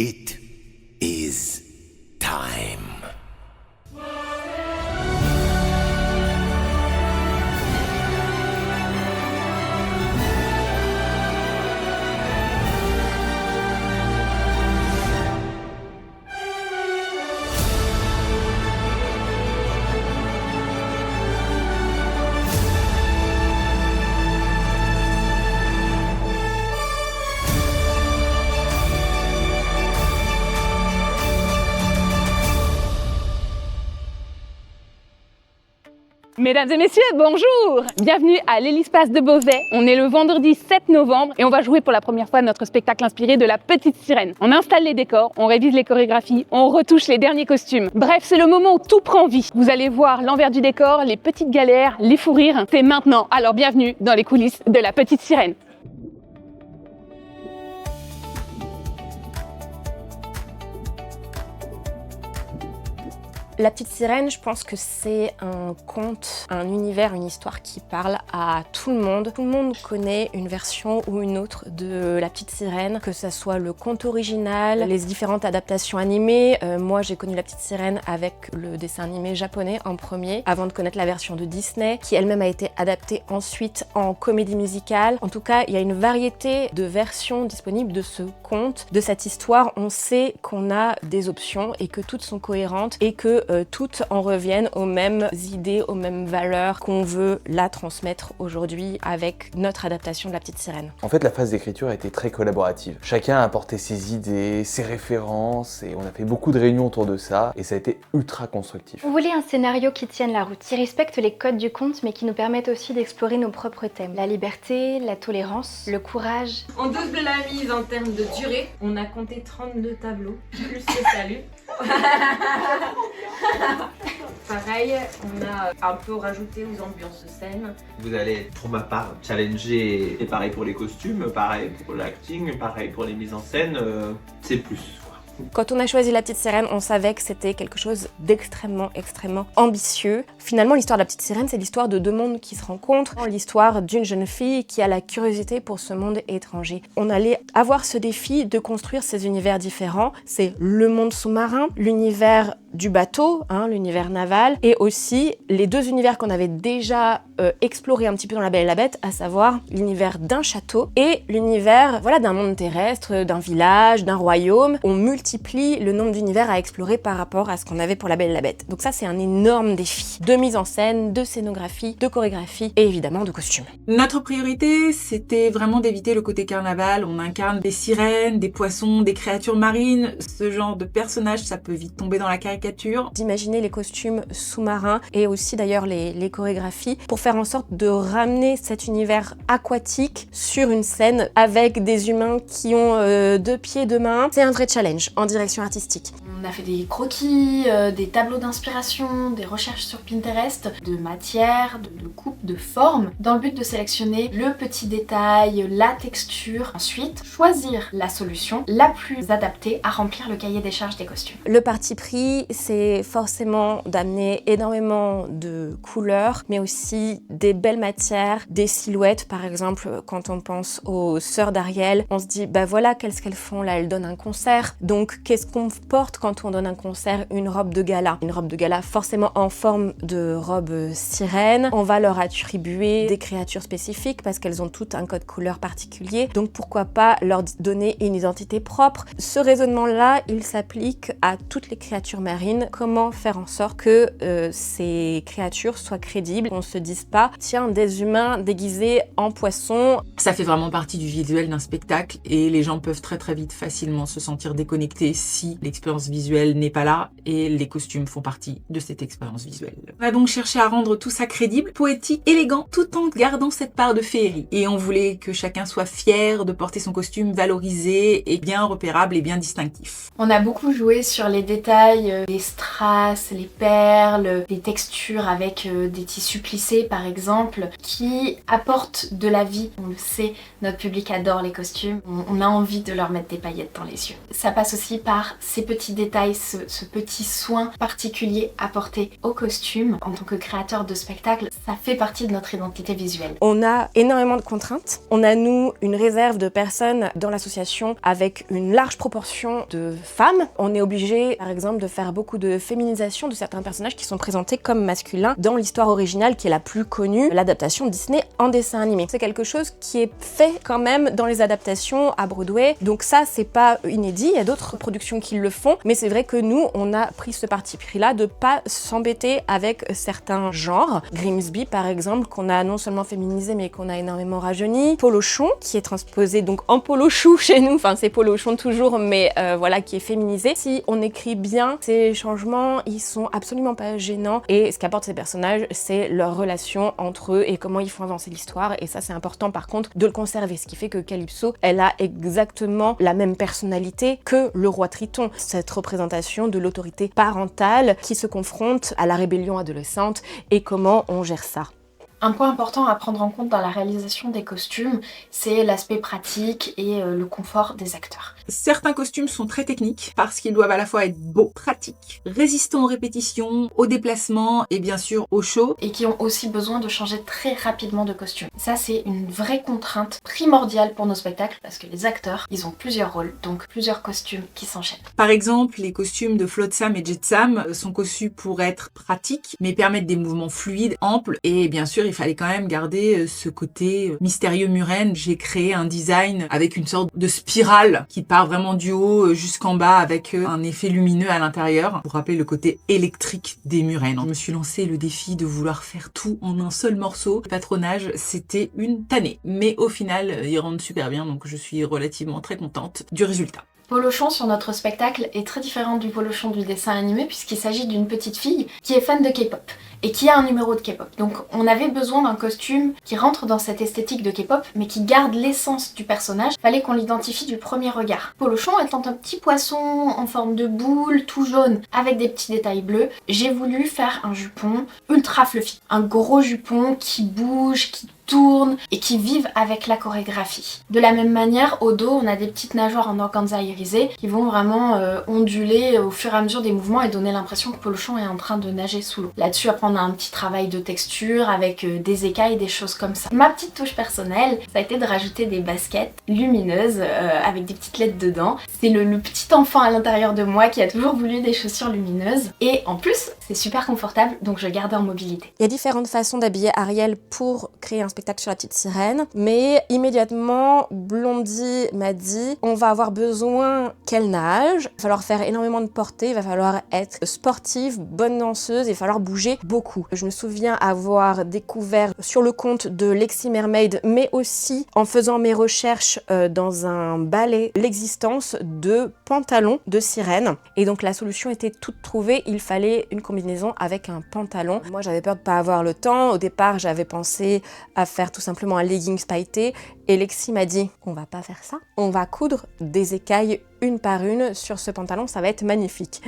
It is time. Mesdames et messieurs, bonjour! Bienvenue à l'Hélice-Passe de Beauvais. On est le vendredi 7 novembre et on va jouer pour la première fois notre spectacle inspiré de La Petite Sirène. On installe les décors, on révise les chorégraphies, on retouche les derniers costumes. Bref, c'est le moment où tout prend vie. Vous allez voir l'envers du décor, les petites galères, les fous rires. C'est maintenant, alors bienvenue dans les coulisses de La Petite Sirène. La Petite Sirène, je pense que c'est un conte, un univers, une histoire qui parle à tout le monde. Tout le monde connaît une version ou une autre de La Petite Sirène, que ça soit le conte original, les différentes adaptations animées. Moi, j'ai connu La Petite Sirène avec le dessin animé japonais en premier, avant de connaître la version de Disney, qui elle-même a été adaptée ensuite en comédie musicale. En tout cas, il y a une variété de versions disponibles de ce conte, de cette histoire. On sait qu'on a des options et que toutes sont cohérentes et que toutes en reviennent aux mêmes idées, aux mêmes valeurs qu'on veut la transmettre aujourd'hui avec notre adaptation de La Petite Sirène. En fait, la phase d'écriture a été très collaborative. Chacun a apporté ses idées, ses références, et on a fait beaucoup de réunions autour de ça, et ça a été ultra constructif. On voulait un scénario qui tienne la route, qui respecte les codes du conte, mais qui nous permette aussi d'explorer nos propres thèmes. La liberté, la tolérance, le courage. On double la mise en termes de durée. On a compté 32 tableaux, plus le salut. Pareil, on a un peu rajouté aux ambiances scènes. Vous allez, pour ma part, challenger, et pareil pour les costumes, pareil pour l'acting, pareil pour les mises en scène, c'est plus. Quand on a choisi La Petite Sirène, on savait que c'était quelque chose d'extrêmement ambitieux. Finalement, l'histoire de La Petite Sirène, c'est l'histoire de deux mondes qui se rencontrent, l'histoire d'une jeune fille qui a la curiosité pour ce monde étranger. On allait avoir ce défi de construire ces univers différents. C'est le monde sous-marin, l'univers du bateau, l'univers naval, et aussi les deux univers qu'on avait déjà explorés un petit peu dans La Belle et la Bête, à savoir l'univers d'un château et l'univers d'un monde terrestre, d'un village, d'un royaume. On multiplie le nombre d'univers à explorer par rapport à ce qu'on avait pour La Belle et la Bête. Donc ça, c'est un énorme défi de mise en scène, de scénographie, de chorégraphie et évidemment de costumes. Notre priorité, c'était vraiment d'éviter le côté carnaval. On incarne des sirènes, des poissons, des créatures marines. Ce genre de personnage, ça peut vite tomber dans la caricature. D'imaginer les costumes sous-marins et aussi d'ailleurs les chorégraphies pour faire en sorte de ramener cet univers aquatique sur une scène avec des humains qui ont deux pieds, deux mains. C'est un vrai challenge en direction artistique. On a fait des croquis, des tableaux d'inspiration, des recherches sur Pinterest, de matière, de coupe, de forme, dans le but de sélectionner le petit détail, la texture. Ensuite, choisir la solution la plus adaptée à remplir le cahier des charges des costumes. Le parti pris, c'est forcément d'amener énormément de couleurs, mais aussi des belles matières, des silhouettes. Par exemple, quand on pense aux sœurs d'Ariel, on se dit, voilà, qu'est-ce qu'elles font là? Elles donnent un concert. Donc, qu'est-ce qu'on porte quand on donne un concert? Une robe de gala. Une robe de gala forcément en forme de robe sirène. On va leur attribuer des créatures spécifiques parce qu'elles ont toutes un code couleur particulier. Donc, pourquoi pas leur donner une identité propre? Ce raisonnement-là, il s'applique à toutes les créatures marines. Comment faire en sorte que ces créatures soient crédibles? On se dise pas, tiens, des humains déguisés en poissons. Ça fait vraiment partie du visuel d'un spectacle et les gens peuvent très vite facilement se sentir déconnectés si l'expérience visuelle n'est pas là et les costumes font partie de cette expérience visuelle. On a donc cherché à rendre tout ça crédible, poétique, élégant, tout en gardant cette part de féerie. Et on voulait que chacun soit fier de porter son costume valorisé et bien repérable et bien distinctif. On a beaucoup joué sur les détails des strass, les perles, des textures avec des tissus plissés par exemple, qui apportent de la vie. On le sait, notre public adore les costumes, on a envie de leur mettre des paillettes dans les yeux. Ça passe aussi par ces petits détails, ce petit soin particulier apporté au costume. En tant que créateur de spectacle, ça fait partie de notre identité visuelle. On a énormément de contraintes. On a, nous, une réserve de personnes dans l'association avec une large proportion de femmes. On est obligé, par exemple, de faire beaucoup de féminisation de certains personnages qui sont présentés comme masculins dans l'histoire originale qui est la plus connue, l'adaptation Disney en dessin animé. C'est quelque chose qui est fait quand même dans les adaptations à Broadway. Donc ça, c'est pas inédit. Il y a d'autres productions qui le font. Mais c'est vrai que nous, on a pris ce parti pris-là de pas s'embêter avec certains genres. Grimsby, par exemple, qu'on a non seulement féminisé, mais qu'on a énormément rajeuni. Polochon, qui est transposé donc en polochou chez nous. Enfin, c'est polochon toujours, mais voilà, qui est féminisé. Si on écrit bien, ces changements, ils sont absolument pas gênants. Et ce qu'apportent ces personnages, c'est leur relation entre eux et comment ils font avancer l'histoire. Et ça, c'est important, par contre, de le conserver. Ce qui fait que Calypso, elle a exactement la même personnalité que le roi Triton. Cette représentation de l'autorité parentale qui se confronte à la rébellion adolescente et comment on gère ça. Un point important à prendre en compte dans la réalisation des costumes, c'est l'aspect pratique et le confort des acteurs. Certains costumes sont très techniques parce qu'ils doivent à la fois être beaux, pratiques, résistants aux répétitions, aux déplacements et bien sûr au show. Et qui ont aussi besoin de changer très rapidement de costume. Ça, c'est une vraie contrainte primordiale pour nos spectacles parce que les acteurs, ils ont plusieurs rôles, donc plusieurs costumes qui s'enchaînent. Par exemple, les costumes de Flotsam et Jetsam sont conçus pour être pratiques mais permettent des mouvements fluides, amples et bien sûr, il fallait quand même garder ce côté mystérieux Muren. J'ai créé un design avec une sorte de spirale qui part vraiment du haut jusqu'en bas avec un effet lumineux à l'intérieur pour rappeler le côté électrique des Muren. Je me suis lancé le défi de vouloir faire tout en un seul morceau. Le patronage, c'était une tannée. Mais au final, ils rendent super bien, donc je suis relativement très contente du résultat. Polochon sur notre spectacle est très différent du Polochon du dessin animé puisqu'il s'agit d'une petite fille qui est fan de K-pop et qui a un numéro de K-pop. Donc on avait besoin d'un costume qui rentre dans cette esthétique de K-pop mais qui garde l'essence du personnage. Fallait qu'on l'identifie du premier regard. Polochon étant un petit poisson en forme de boule, tout jaune, avec des petits détails bleus, j'ai voulu faire un jupon ultra fluffy. Un gros jupon qui bouge, qui tourne et qui vivent avec la chorégraphie. De la même manière, au dos, on a des petites nageoires en organza irisé qui vont vraiment onduler au fur et à mesure des mouvements et donner l'impression que Polochon est en train de nager sous l'eau. Là-dessus, après, on a un petit travail de texture avec des écailles, des choses comme ça. Ma petite touche personnelle, ça a été de rajouter des baskets lumineuses avec des petites lettres dedans. C'est le petit enfant à l'intérieur de moi qui a toujours voulu des chaussures lumineuses. Et en plus, c'est super confortable, donc je garde en mobilité. Il y a différentes façons d'habiller Ariel pour créer un spectacle sur la petite sirène, mais immédiatement Blondie m'a dit on va avoir besoin qu'elle nage, il va falloir faire énormément de portée, il va falloir être sportive, bonne danseuse, il va falloir bouger beaucoup. Je me souviens avoir découvert sur le compte de Lexi Mermaid, mais aussi en faisant mes recherches dans un ballet, l'existence de pantalons de sirène, et donc la solution était toute trouvée, il fallait une combinaison avec un pantalon. Moi j'avais peur de pas avoir le temps, au départ j'avais pensé à faire tout simplement un leggings pailleté et Lexi m'a dit on va pas faire ça, on va coudre des écailles une par une sur ce pantalon, ça va être magnifique.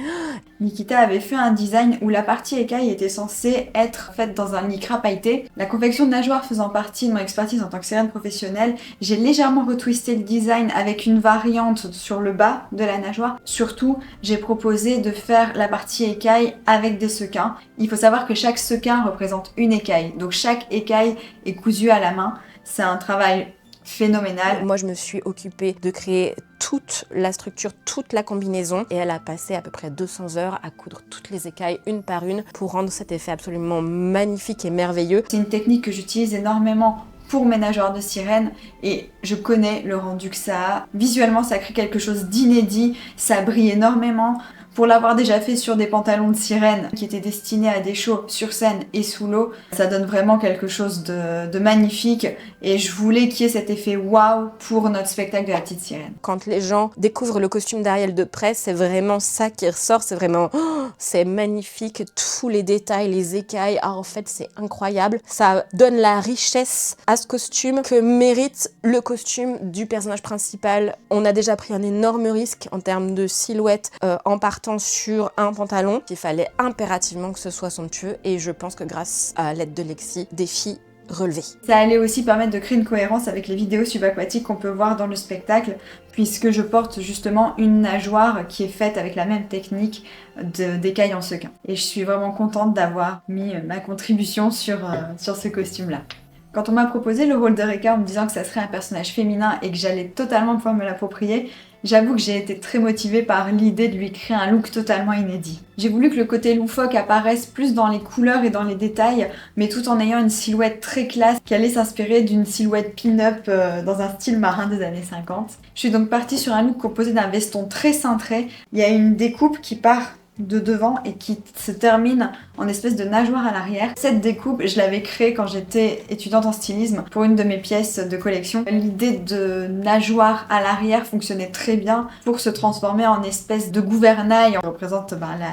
Nikita avait fait un design où la partie écaille était censée être faite dans un lycra pailleté. La confection de nageoires faisant partie de mon expertise en tant que sirène professionnelle, j'ai légèrement retwisté le design avec une variante sur le bas de la nageoire. Surtout, j'ai proposé de faire la partie écaille avec des sequins. Il faut savoir que chaque sequin représente une écaille, donc chaque écaille est cousue à la main. C'est un travail phénoménal. Moi je me suis occupée de créer toute la structure, toute la combinaison et elle a passé à peu près 200 heures à coudre toutes les écailles une par une pour rendre cet effet absolument magnifique et merveilleux. C'est une technique que j'utilise énormément pour mes nageoires de sirène et je connais le rendu que ça a. Visuellement ça crée quelque chose d'inédit, ça brille énormément. Pour l'avoir déjà fait sur des pantalons de sirène qui étaient destinés à des shows sur scène et sous l'eau, ça donne vraiment quelque chose de magnifique et je voulais qu'il y ait cet effet waouh pour notre spectacle de la petite sirène. Quand les gens découvrent le costume d'Ariel de près, c'est vraiment ça qui ressort, c'est vraiment c'est magnifique, tous les détails, les écailles, en fait c'est incroyable. Ça donne la richesse à ce costume que mérite le costume du personnage principal. On a déjà pris un énorme risque en termes de silhouette en partant partant sur un pantalon, il fallait impérativement que ce soit somptueux et je pense que grâce à l'aide de Lexi, défi relevé. Ça allait aussi permettre de créer une cohérence avec les vidéos subaquatiques qu'on peut voir dans le spectacle, puisque je porte justement une nageoire qui est faite avec la même technique d'écaille en sequin. Et je suis vraiment contente d'avoir mis ma contribution sur ce costume-là. Quand on m'a proposé le rôle de Reka en me disant que ça serait un personnage féminin et que j'allais totalement pouvoir me l'approprier, j'avoue que j'ai été très motivée par l'idée de lui créer un look totalement inédit. J'ai voulu que le côté loufoque apparaisse plus dans les couleurs et dans les détails, mais tout en ayant une silhouette très classe qui allait s'inspirer d'une silhouette pin-up dans un style marin des années 50. Je suis donc partie sur un look composé d'un veston très cintré. Il y a une découpe qui part de devant et qui se termine en espèce de nageoire à l'arrière. Cette découpe, je l'avais créée quand j'étais étudiante en stylisme pour une de mes pièces de collection. L'idée de nageoire à l'arrière fonctionnait très bien pour se transformer en espèce de gouvernail. On représente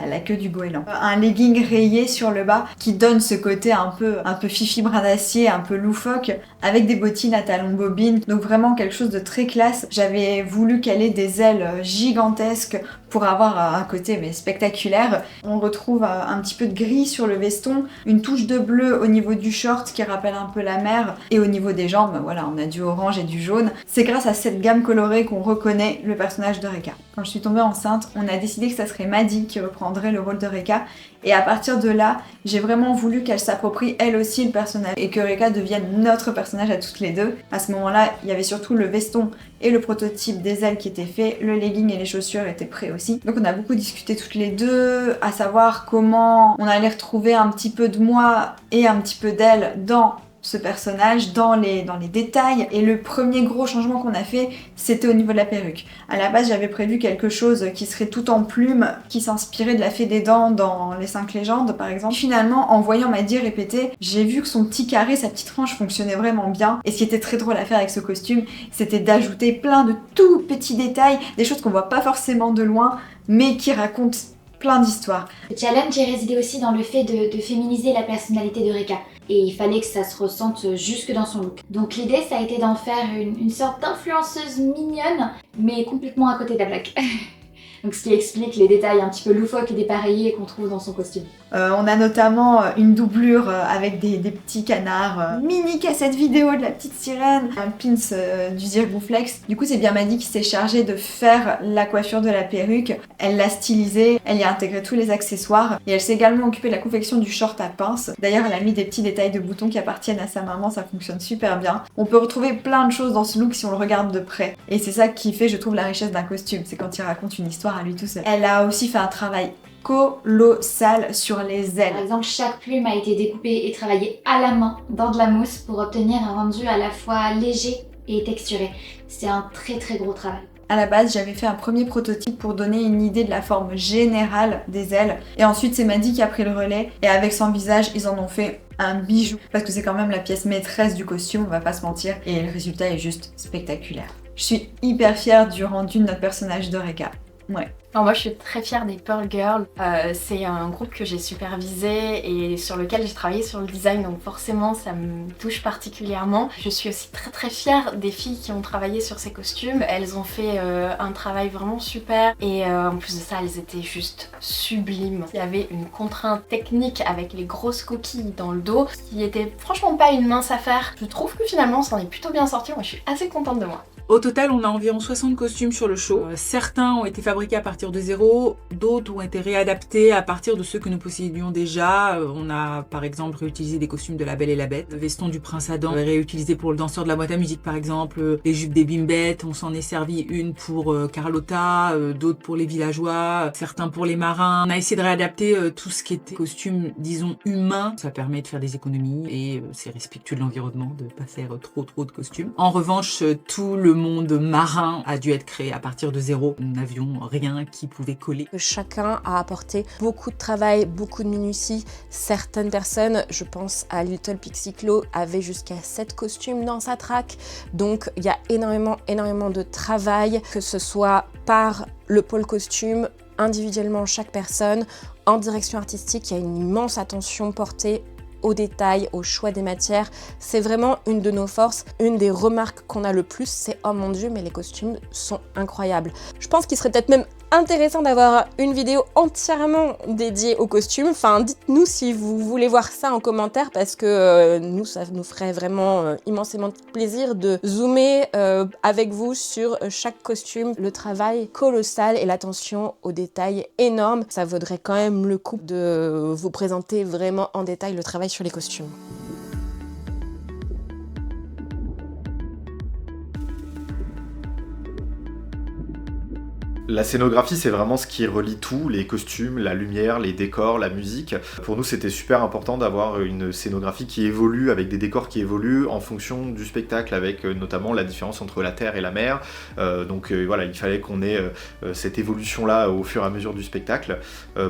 la queue du goéland. Un legging rayé sur le bas qui donne ce côté un peu fifi brin d'acier, un peu loufoque, avec des bottines à talons bobines. Donc vraiment quelque chose de très classe. J'avais voulu qu'elle ait des ailes gigantesques pour avoir un côté spectaculaire. On retrouve un petit peu de gris sur le veston, une touche de bleu au niveau du short qui rappelle un peu la mer, et au niveau des jambes, voilà, on a du orange et du jaune. C'est grâce à cette gamme colorée qu'on reconnaît le personnage de Reka. Quand je suis tombée enceinte, on a décidé que ça serait Maddie qui reprendrait le rôle de Reka, et à partir de là, j'ai vraiment voulu qu'elle s'approprie elle aussi le personnage et que Reka devienne notre personnage à toutes les deux. À ce moment-là, il y avait surtout le veston et le prototype des ailes qui étaient faits, le legging et les chaussures étaient prêts aussi. Donc on a beaucoup discuté toutes les deux, à savoir comment on allait retrouver un petit peu de moi et un petit peu d'elle dans ce personnage, dans les détails. Et le premier gros changement qu'on a fait, c'était au niveau de la perruque. À la base, j'avais prévu quelque chose qui serait tout en plumes, qui s'inspirait de la Fée des Dents dans Les 5 légendes, par exemple. Finalement, en voyant Maddie répéter, j'ai vu que son petit carré, sa petite frange fonctionnait vraiment bien. Et ce qui était très drôle à faire avec ce costume, c'était d'ajouter plein de tout petits détails, des choses qu'on voit pas forcément de loin, mais qui racontent plein d'histoires. Le challenge est résidé aussi dans le fait de féminiser la personnalité de Reka. Et il fallait que ça se ressente jusque dans son look. Donc l'idée, ça a été d'en faire une sorte d'influenceuse mignonne, mais complètement à côté de la plaque. Donc ce qui explique les détails un petit peu loufoques et dépareillés qu'on trouve dans son costume. On a notamment une doublure avec des petits canards, mini cassette vidéo de la petite sirène, un pins du Zirgouflex. Du coup, c'est bien Maddie qui s'est chargée de faire la coiffure de la perruque. Elle l'a stylisée, elle y a intégré tous les accessoires et elle s'est également occupée de la confection du short à pince. D'ailleurs, elle a mis des petits détails de boutons qui appartiennent à sa maman, ça fonctionne super bien. On peut retrouver plein de choses dans ce look si on le regarde de près. Et c'est ça qui fait, je trouve, la richesse d'un costume, c'est quand il raconte une histoire à lui tout seul. Elle a aussi fait un travail colossal sur les ailes. Par exemple, chaque plume a été découpée et travaillée à la main dans de la mousse pour obtenir un rendu à la fois léger et texturé. C'est un très très gros travail. À la base, j'avais fait un premier prototype pour donner une idée de la forme générale des ailes. Et ensuite, c'est Maddie qui a pris le relais. Et avec son visage, ils en ont fait un bijou. Parce que c'est quand même la pièce maîtresse du costume, on va pas se mentir. Et le résultat est juste spectaculaire. Je suis hyper fière du rendu de notre personnage de Reka. Ouais. Alors moi je suis très fière des Pearl Girls, c'est un groupe que j'ai supervisé et sur lequel j'ai travaillé sur le design, donc forcément ça me touche particulièrement. Je suis aussi très fière des filles qui ont travaillé sur ces costumes, elles ont fait un travail vraiment super et en plus de ça elles étaient juste sublimes. Il y avait une contrainte technique avec les grosses coquilles dans le dos qui était franchement pas une mince affaire. Je trouve que finalement ça en est plutôt bien sorti, moi je suis assez contente de moi. Au total, on a environ 60 costumes sur le show. Certains ont été fabriqués à partir de zéro, d'autres ont été réadaptés à partir de ceux que nous possédions déjà. On a par exemple réutilisé des costumes de La Belle et la Bête, le veston du Prince Adam, réutilisé pour le danseur de la boîte à musique par exemple, les jupes des bimbettes, on s'en est servi une pour Carlotta, d'autres pour les villageois, certains pour les marins. On a essayé de réadapter tout ce qui était costume, disons, humain. Ça permet de faire des économies et c'est respectueux de l'environnement de pas faire trop de costumes. En revanche, tout le monde marin a dû être créé à partir de zéro. Nous n'avions rien qui pouvait coller. Chacun a apporté beaucoup de travail, beaucoup de minutie. Certaines personnes, je pense à Little Pixie Claw, avaient jusqu'à 7 costumes dans sa track. Donc il y a énormément de travail, que ce soit par le pôle costume, individuellement chaque personne. En direction artistique, il y a une immense attention portée aux détails, au choix des matières. C'est vraiment une de nos forces. Une des remarques qu'on a le plus, c'est « Oh mon Dieu, mais les costumes sont incroyables ». Je pense qu'il serait peut-être même intéressant d'avoir une vidéo entièrement dédiée aux costumes. Enfin, dites-nous si vous voulez voir ça en commentaire parce que nous, ça nous ferait vraiment immensément plaisir de zoomer avec vous sur chaque costume. Le travail colossal et l'attention aux détails énormes. Ça vaudrait quand même le coup de vous présenter vraiment en détail le travail sur les costumes. La scénographie, c'est vraiment ce qui relie tout, les costumes, la lumière, les décors, la musique. Pour nous, c'était super important d'avoir une scénographie qui évolue, avec des décors qui évoluent en fonction du spectacle, avec notamment la différence entre la terre et la mer. Voilà, il fallait qu'on ait cette évolution-là au fur et à mesure du spectacle.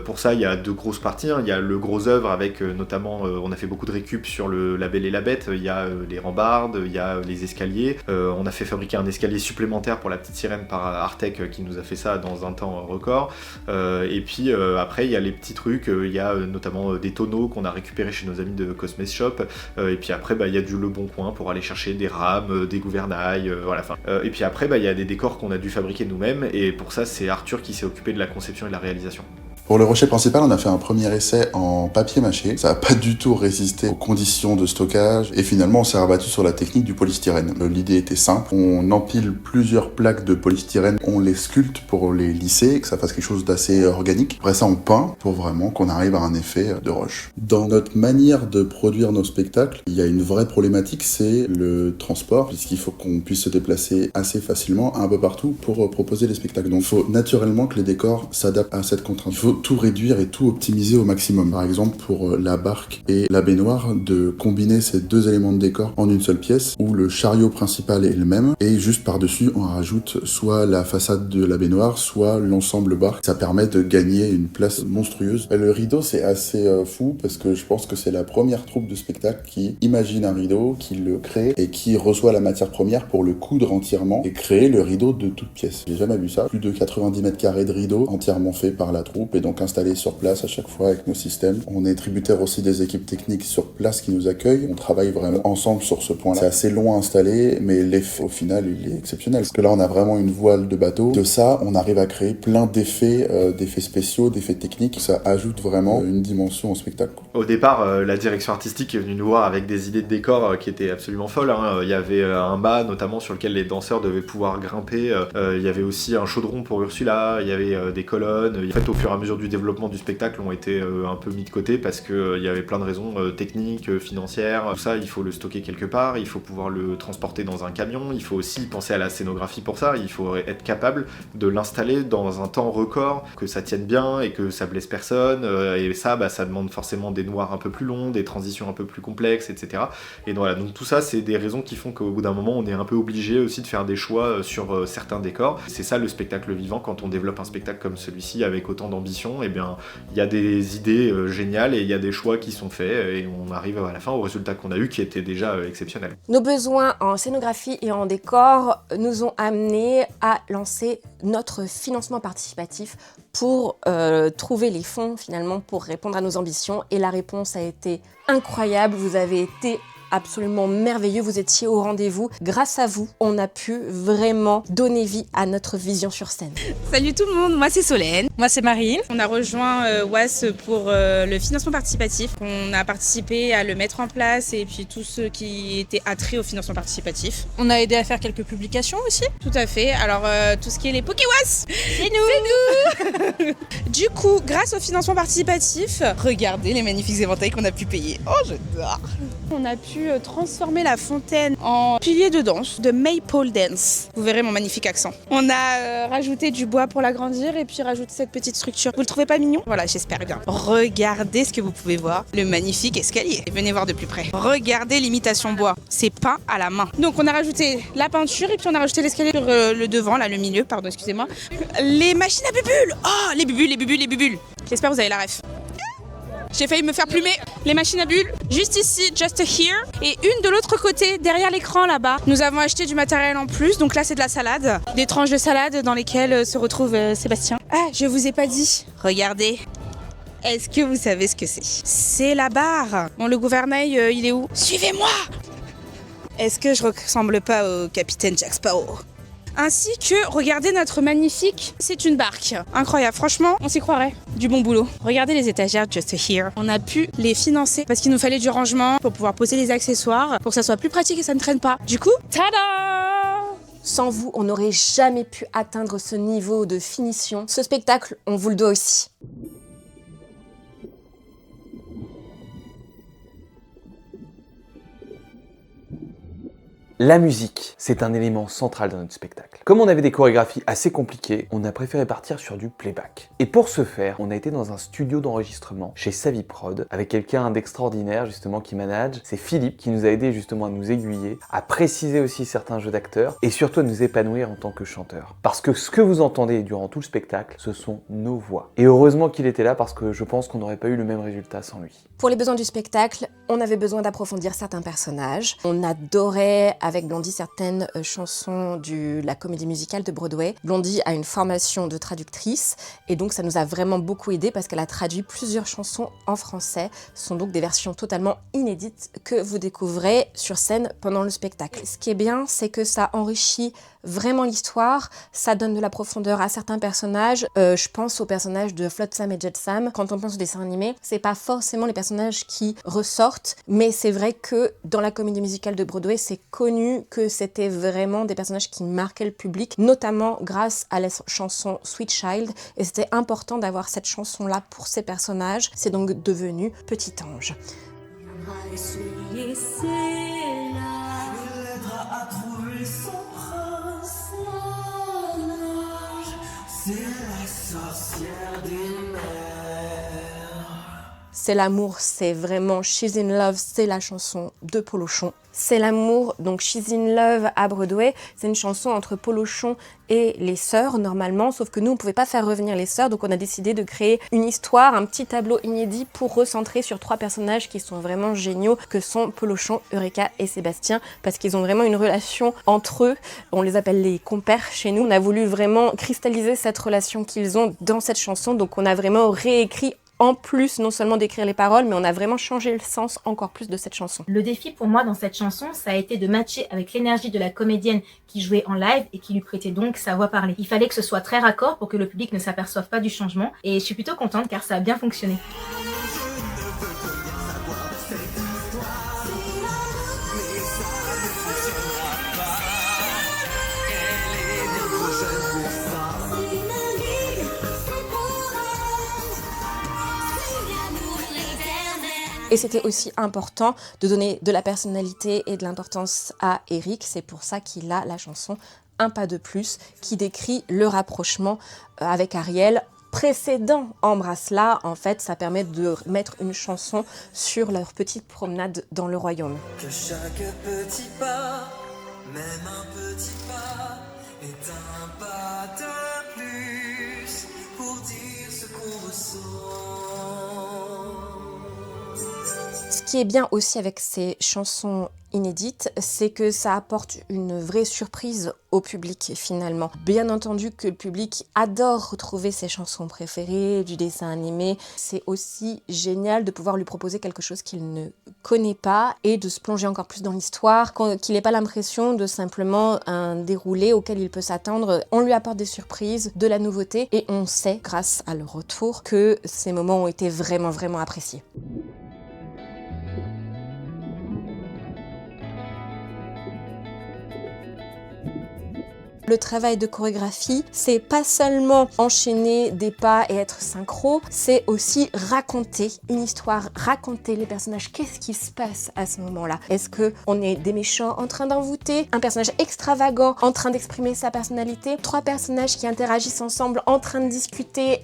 Pour ça, il y a deux grosses parties. Il y a le gros œuvre avec notamment, on a fait beaucoup de récup sur La Belle et la Bête. Il y a les rambardes, il y a les escaliers. On a fait fabriquer un escalier supplémentaire pour La Petite Sirène par Artec qui nous a fait ça dans un temps record. Et puis après il y a les petits trucs, il y a notamment des tonneaux qu'on a récupérés chez nos amis de Cosmos Shop. Et puis après il y a du Le Bon Coin pour aller chercher des rames, des gouvernails, voilà. Et puis après il y a des décors qu'on a dû fabriquer nous-mêmes et pour ça c'est Arthur qui s'est occupé de la conception et de la réalisation. Pour le rocher principal, on a fait un premier essai en papier mâché. Ça n'a pas du tout résisté aux conditions de stockage et finalement on s'est rabattu sur la technique du polystyrène. L'idée était simple, on empile plusieurs plaques de polystyrène, on les sculpte pour les lisser, que ça fasse quelque chose d'assez organique. Après ça on peint pour vraiment qu'on arrive à un effet de roche. Dans notre manière de produire nos spectacles, il y a une vraie problématique, c'est le transport, puisqu'il faut qu'on puisse se déplacer assez facilement un peu partout pour proposer les spectacles. Donc il faut naturellement que les décors s'adaptent à cette contrainte. Il faut tout réduire et tout optimiser au maximum. Par exemple, pour la barque et la baignoire, de combiner ces deux éléments de décor en une seule pièce, où le chariot principal est le même, et juste par-dessus, on rajoute soit la façade de la baignoire, soit l'ensemble barque. Ça permet de gagner une place monstrueuse. Le rideau, c'est assez fou, parce que je pense que c'est la première troupe de spectacle qui imagine un rideau, qui le crée, et qui reçoit la matière première pour le coudre entièrement, et créer le rideau de toute pièce. J'ai jamais vu ça. Plus de 90 mètres carrés de rideau, entièrement fait par la troupe, et donc installé sur place à chaque fois avec nos systèmes. On est tributaire aussi des équipes techniques sur place qui nous accueillent. On travaille vraiment ensemble sur ce point-là. C'est assez long à installer, mais l'effet au final il est exceptionnel. Parce que là on a vraiment une voile de bateau. De ça, on arrive à créer plein d'effets, d'effets spéciaux, d'effets techniques. Ça ajoute vraiment une dimension au spectacle. Au départ, la direction artistique est venue nous voir avec des idées de décors qui étaient absolument folles. Il y avait un mât notamment sur lequel les danseurs devaient pouvoir grimper. Il y avait aussi un chaudron pour Ursula. Il y avait des colonnes. En fait, au fur et à mesure du développement du spectacle ont été un peu mis de côté parce qu'il y avait plein de raisons techniques, financières. Tout ça, il faut le stocker quelque part, il faut pouvoir le transporter dans un camion, il faut aussi penser à la scénographie pour ça, il faut être capable de l'installer dans un temps record, que ça tienne bien et que ça blesse personne. Et ça, ça demande forcément des noirs un peu plus longs, des transitions un peu plus complexes, etc. Et donc, voilà, donc tout ça, c'est des raisons qui font qu'au bout d'un moment, on est un peu obligé aussi de faire des choix sur certains décors. C'est ça le spectacle vivant quand on développe un spectacle comme celui-ci avec autant d'ambition. Et bien, il y a des idées géniales et il y a des choix qui sont faits et on arrive à la fin au résultat qu'on a eu qui était déjà exceptionnel. Nos besoins en scénographie et en décor nous ont amenés à lancer notre financement participatif pour trouver les fonds finalement pour répondre à nos ambitions et la réponse a été incroyable. Vous avez été absolument merveilleux, vous étiez au rendez-vous. Grâce à vous, on a pu vraiment donner vie à notre vision sur scène. Salut tout le monde, moi c'est Solène. Moi c'est Marine. On a rejoint WAS pour le financement participatif. On a participé à le mettre en place et puis tout ce qui était attrait au financement participatif. On a aidé à faire quelques publications aussi. Tout à fait, alors tout ce qui est les Pokéwas, c'est nous. Du coup, grâce au financement participatif, regardez les magnifiques éventails qu'on a pu payer. Oh j'adore. On a pu transformer la fontaine en pilier de danse, de Maple Dance. Vous verrez mon magnifique accent. On a rajouté du bois pour l'agrandir et puis rajouté cette petite structure. Vous le trouvez pas mignon? Voilà, j'espère bien. Regardez ce que vous pouvez voir, le magnifique escalier. Venez voir de plus près. Regardez l'imitation bois, c'est peint à la main. Donc on a rajouté la peinture et puis on a rajouté l'escalier sur le devant, là le milieu, pardon, excusez-moi. Les machines à bubules. Oh, les bubules. J'espère que vous avez la ref. J'ai failli me faire plumer. Les machines à bulles, juste ici, just here. Et une de l'autre côté, derrière l'écran là-bas. Nous avons acheté du matériel en plus. Donc là, c'est de la salade. Des tranches de salade dans lesquelles se retrouve Sébastien. Ah, je vous ai pas dit. Regardez. Est-ce que vous savez ce que c'est? C'est la barre. Bon, le gouvernail, il est où? Suivez-moi. Est-ce que je ressemble pas au capitaine Jack Sparrow? ainsi que, regardez notre magnifique, c'est une barque. Incroyable, franchement, on s'y croirait. Du bon boulot. Regardez les étagères just here. On a pu les financer parce qu'il nous fallait du rangement pour pouvoir poser les accessoires, pour que ça soit plus pratique et ça ne traîne pas. Du coup, tada! Sans vous, on n'aurait jamais pu atteindre ce niveau de finition. Ce spectacle, on vous le doit aussi. La musique, c'est un élément central dans notre spectacle. Comme on avait des chorégraphies assez compliquées, on a préféré partir sur du playback. Et pour ce faire, on a été dans un studio d'enregistrement chez Saviprod, avec quelqu'un d'extraordinaire justement qui manage. C'est Philippe qui nous a aidé justement à nous aiguiller, à préciser aussi certains jeux d'acteurs, et surtout à nous épanouir en tant que chanteur. Parce que ce que vous entendez durant tout le spectacle, ce sont nos voix. Et heureusement qu'il était là parce que je pense qu'on n'aurait pas eu le même résultat sans lui. Pour les besoins du spectacle, on avait besoin d'approfondir certains personnages. On adorait avec Blondie certaines chansons de la comédie musicale de Broadway. Blondie a une formation de traductrice et donc ça nous a vraiment beaucoup aidé parce qu'elle a traduit plusieurs chansons en français. Ce sont donc des versions totalement inédites que vous découvrez sur scène pendant le spectacle. Ce qui est bien, c'est que ça enrichit vraiment l'histoire, ça donne de la profondeur à certains personnages. Je pense aux personnages de Flotsam et Jetsam. Quand on pense au dessin animé, c'est pas forcément les personnages qui ressortent, mais c'est vrai que dans la comédie musicale de Broadway, c'est connu que c'était vraiment des personnages qui marquaient le public, notamment grâce à la chanson Sweet Child, et c'était important d'avoir cette chanson-là pour ces personnages. C'est donc devenu Petit Ange. C'est l'amour, c'est vraiment She's in Love, c'est la chanson de Polochon. C'est l'amour, donc She's in Love à Broadway, c'est une chanson entre Polochon et les sœurs normalement, sauf que nous on pouvait pas faire revenir les sœurs, donc on a décidé de créer une histoire, un petit tableau inédit pour recentrer sur 3 personnages qui sont vraiment géniaux, que sont Polochon, Eureka et Sébastien, parce qu'ils ont vraiment une relation entre eux, on les appelle les compères chez nous. On a voulu vraiment cristalliser cette relation qu'ils ont dans cette chanson, donc on a vraiment réécrit en plus non seulement d'écrire les paroles, mais on a vraiment changé le sens encore plus de cette chanson. Le défi pour moi dans cette chanson, ça a été de matcher avec l'énergie de la comédienne qui jouait en live et qui lui prêtait donc sa voix parlée. Il fallait que ce soit très raccord pour que le public ne s'aperçoive pas du changement et je suis plutôt contente car ça a bien fonctionné. Et c'était aussi important de donner de la personnalité et de l'importance à Eric. C'est pour ça qu'il a la chanson Un pas de plus, qui décrit le rapprochement avec Ariel. Précédent Embrasse-la, en fait, ça permet de mettre une chanson sur leur petite promenade dans le royaume. Que chaque petit pas, même un petit pas, est un pas de plus pour dire ce qu'on ressent. Ce qui est bien aussi avec ces chansons inédites, c'est que ça apporte une vraie surprise au public finalement. Bien entendu que le public adore retrouver ses chansons préférées du dessin animé. C'est aussi génial de pouvoir lui proposer quelque chose qu'il ne connaît pas et de se plonger encore plus dans l'histoire, qu'il n'ait pas l'impression de simplement un déroulé auquel il peut s'attendre. On lui apporte des surprises, de la nouveauté et on sait, grâce à leur retour, que ces moments ont été vraiment, vraiment appréciés. Le travail de chorégraphie, c'est pas seulement enchaîner des pas et être synchro, c'est aussi raconter une histoire, raconter les personnages. Qu'est-ce qui se passe à ce moment-là? Est-ce qu'on est des méchants en train d'envoûter, un personnage extravagant en train d'exprimer sa personnalité, 3 personnages qui interagissent ensemble en train de discuter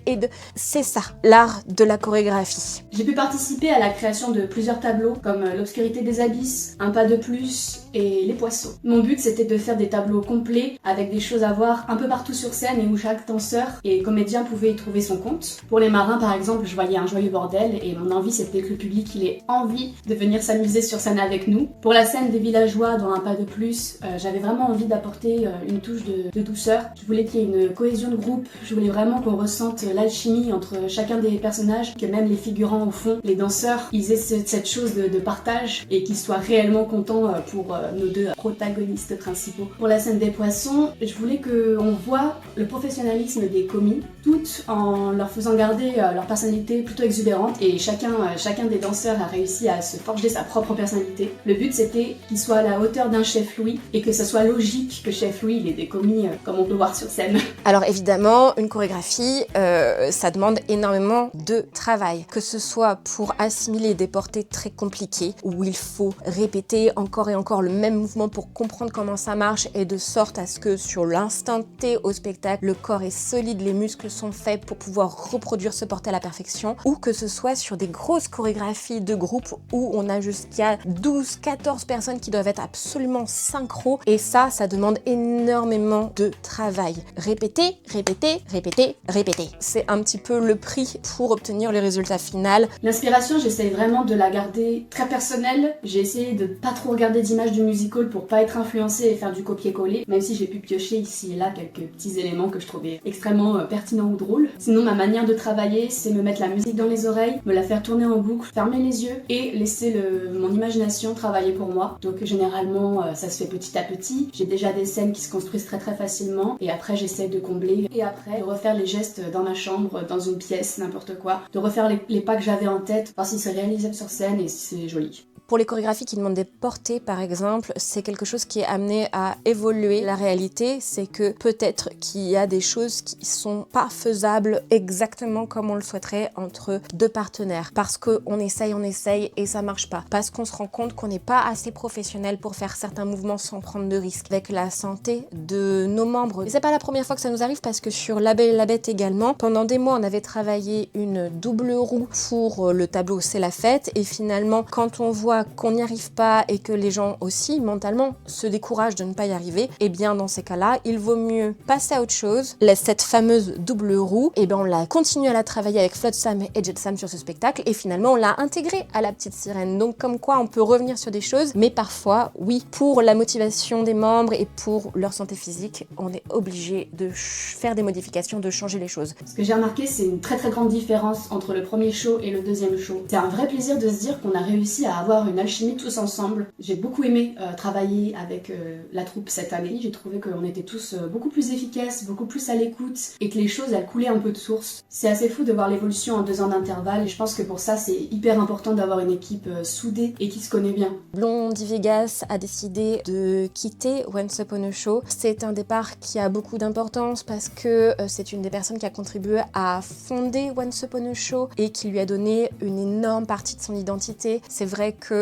C'est ça, l'art de la chorégraphie. J'ai pu participer à la création de plusieurs tableaux comme L'obscurité des abysses, Un pas de plus et Les poissons. Mon but c'était de faire des tableaux complets avec des choses à voir un peu partout sur scène et où chaque danseur et comédien pouvait y trouver son compte. Pour les marins par exemple, je voyais un joyeux bordel et mon envie c'était que le public ait envie de venir s'amuser sur scène avec nous. Pour la scène des villageois dans Un pas de plus, j'avais vraiment envie d'apporter une touche de douceur. Je voulais qu'il y ait une cohésion de groupe, je voulais vraiment qu'on ressente l'alchimie entre chacun des personnages, que même les figurants au fond, les danseurs, ils aient cette chose de partage et qu'ils soient réellement contents pour nos 2 protagonistes principaux. Pour la scène des poissons, Je voulais qu'on voit le professionnalisme des commis, tout en leur faisant garder leur personnalité plutôt exubérante, et chacun des danseurs a réussi à se forger sa propre personnalité. Le but c'était qu'ils soient à la hauteur d'un chef Louis et que ça soit logique que chef Louis il ait des commis comme on peut voir sur scène. Alors évidemment, une chorégraphie, ça demande énormément de travail, que ce soit pour assimiler des portées très compliquées où il faut répéter encore et encore le même mouvement pour comprendre comment ça marche, et de sorte à ce que sur l'instant T au spectacle, le corps est solide, les muscles sont faits pour pouvoir reproduire ce porté à la perfection, ou que ce soit sur des grosses chorégraphies de groupe où on a jusqu'à 12-14 personnes qui doivent être absolument synchro, et ça demande énormément de travail. Répéter, répéter, répéter, répéter. C'est un petit peu le prix pour obtenir le résultat final. L'inspiration, j'essaye vraiment de la garder très personnelle. J'ai essayé de pas trop regarder d'images du musical pour pas être influencée et faire du copier-coller, même si j'ai pu piocher ici et là quelques petits éléments que je trouvais extrêmement pertinents ou drôles. Sinon, ma manière de travailler, c'est me mettre la musique dans les oreilles, me la faire tourner en boucle, fermer les yeux et laisser mon imagination travailler pour moi. Donc généralement, ça se fait petit à petit. J'ai déjà des scènes qui se construisent très très facilement, et après j'essaie de combler, et après de refaire les gestes dans ma chambre, dans une pièce, n'importe quoi, de refaire les pas que j'avais en tête, voir si c'est réalisable sur scène et si c'est joli. Pour les chorégraphies qui demandent des portées, par exemple, c'est quelque chose qui est amené à évoluer. La réalité, c'est que peut-être qu'il y a des choses qui sont pas faisables exactement comme on le souhaiterait entre deux partenaires. Parce qu'on essaye et ça marche pas. Parce qu'on se rend compte qu'on n'est pas assez professionnel pour faire certains mouvements sans prendre de risques avec la santé de nos membres. Et c'est pas la première fois que ça nous arrive, parce que sur La Belle et la Bête également, pendant des mois, on avait travaillé une double roue pour le tableau C'est la fête, et finalement, quand on voit qu'on n'y arrive pas et que les gens aussi mentalement se découragent de ne pas y arriver, et bien dans ces cas-là, il vaut mieux passer à autre chose. Cette fameuse double roue, et bien on l'a continué à la travailler avec Flotsam et Jetsam sur ce spectacle, et finalement on l'a intégré à La Petite Sirène. Donc comme quoi on peut revenir sur des choses, mais parfois, oui, pour la motivation des membres et pour leur santé physique, on est obligé de faire des modifications, de changer les choses. Ce que j'ai remarqué, c'est une très très grande différence entre le premier show et le deuxième show. C'est un vrai plaisir de se dire qu'on a réussi à avoir une alchimie tous ensemble. J'ai beaucoup aimé travailler avec la troupe cette année. J'ai trouvé qu'on était tous beaucoup plus efficaces, beaucoup plus à l'écoute, et que les choses elles coulaient un peu de source. C'est assez fou de voir l'évolution en 2 ans d'intervalle, et je pense que pour ça c'est hyper important d'avoir une équipe soudée et qui se connaît bien. Blondie Vegas a décidé de quitter Once Upon a Show. C'est un départ qui a beaucoup d'importance parce que c'est une des personnes qui a contribué à fonder Once Upon a Show et qui lui a donné une énorme partie de son identité. C'est vrai que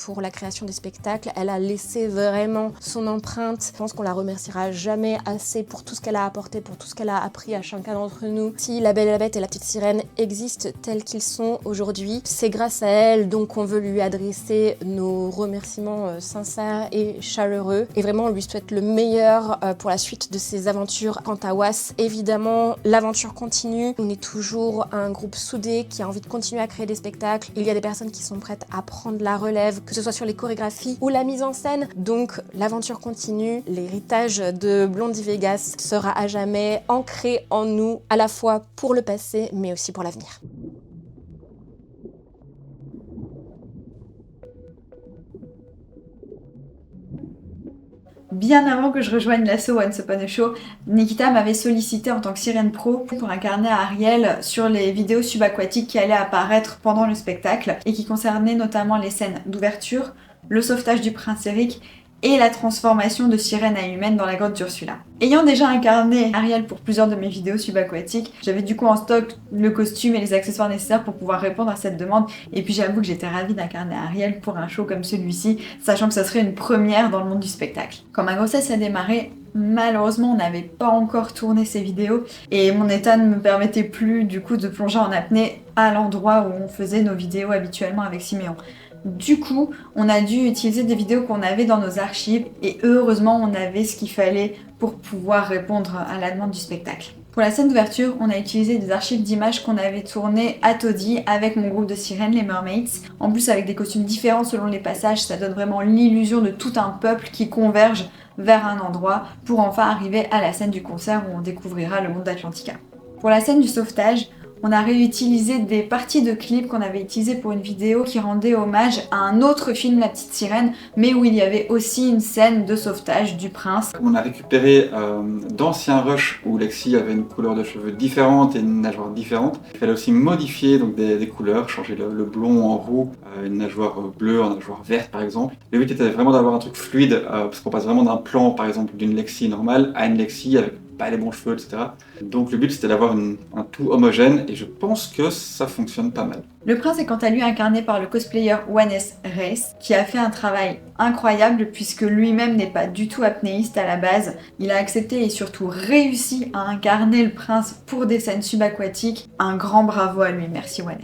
pour la création des spectacles, elle a laissé vraiment son empreinte. Je pense qu'on la remerciera jamais assez pour tout ce qu'elle a apporté, pour tout ce qu'elle a appris à chacun d'entre nous. Si La Belle et la Bête et La Petite Sirène existent tels qu'ils sont aujourd'hui, c'est grâce à elle, donc on veut lui adresser nos remerciements sincères et chaleureux. Et vraiment, on lui souhaite le meilleur pour la suite de ses aventures. Quant à Was, évidemment, l'aventure continue. On est toujours un groupe soudé qui a envie de continuer à créer des spectacles. Il y a des personnes qui sont prêtes à prendre la relève, que ce soit sur les chorégraphies ou la mise en scène. Donc l'aventure continue. L'héritage de Blondie Vegas sera à jamais ancré en nous, à la fois pour le passé mais aussi pour l'avenir. Bien avant que je rejoigne l'asso Once Upon a Show, Nikita m'avait sollicité en tant que sirène pro pour incarner Ariel sur les vidéos subaquatiques qui allaient apparaître pendant le spectacle et qui concernaient notamment les scènes d'ouverture, le sauvetage du prince Eric et la transformation de sirène à humaine dans la grotte d'Ursula. Ayant déjà incarné Ariel pour plusieurs de mes vidéos subaquatiques, j'avais du coup en stock le costume et les accessoires nécessaires pour pouvoir répondre à cette demande, et puis j'avoue que j'étais ravie d'incarner Ariel pour un show comme celui-ci, sachant que ça serait une première dans le monde du spectacle. Quand ma grossesse a démarré, malheureusement on n'avait pas encore tourné ces vidéos et mon état ne me permettait plus du coup de plonger en apnée à l'endroit où on faisait nos vidéos habituellement avec Siméon. Du coup, on a dû utiliser des vidéos qu'on avait dans nos archives et heureusement on avait ce qu'il fallait pour pouvoir répondre à la demande du spectacle. Pour la scène d'ouverture, on a utilisé des archives d'images qu'on avait tournées à Toddy avec mon groupe de sirènes, les Mermaids. En plus, avec des costumes différents selon les passages, ça donne vraiment l'illusion de tout un peuple qui converge vers un endroit pour enfin arriver à la scène du concert où on découvrira le monde d'Atlantica. Pour la scène du sauvetage, On a réutilisé des parties de clips qu'on avait utilisées pour une vidéo qui rendait hommage à un autre film, La Petite Sirène, mais où il y avait aussi une scène de sauvetage du prince. On a récupéré d'anciens rushs où Lexi avait une couleur de cheveux différente et une nageoire différente. Il fallait aussi modifier donc, des couleurs, changer le blond en roux, une nageoire bleue en nageoire verte par exemple. Le but était vraiment d'avoir un truc fluide, parce qu'on passe vraiment d'un plan par exemple d'une Lexi normale à une Lexi avec pas les bons cheveux, etc. Donc le but c'était d'avoir un tout homogène et je pense que ça fonctionne pas mal. Le prince est quant à lui incarné par le cosplayer Wannes Reis, qui a fait un travail incroyable puisque lui-même n'est pas du tout apnéiste à la base. Il a accepté et surtout réussi à incarner le prince pour des scènes subaquatiques. Un grand bravo à lui, merci Wannes.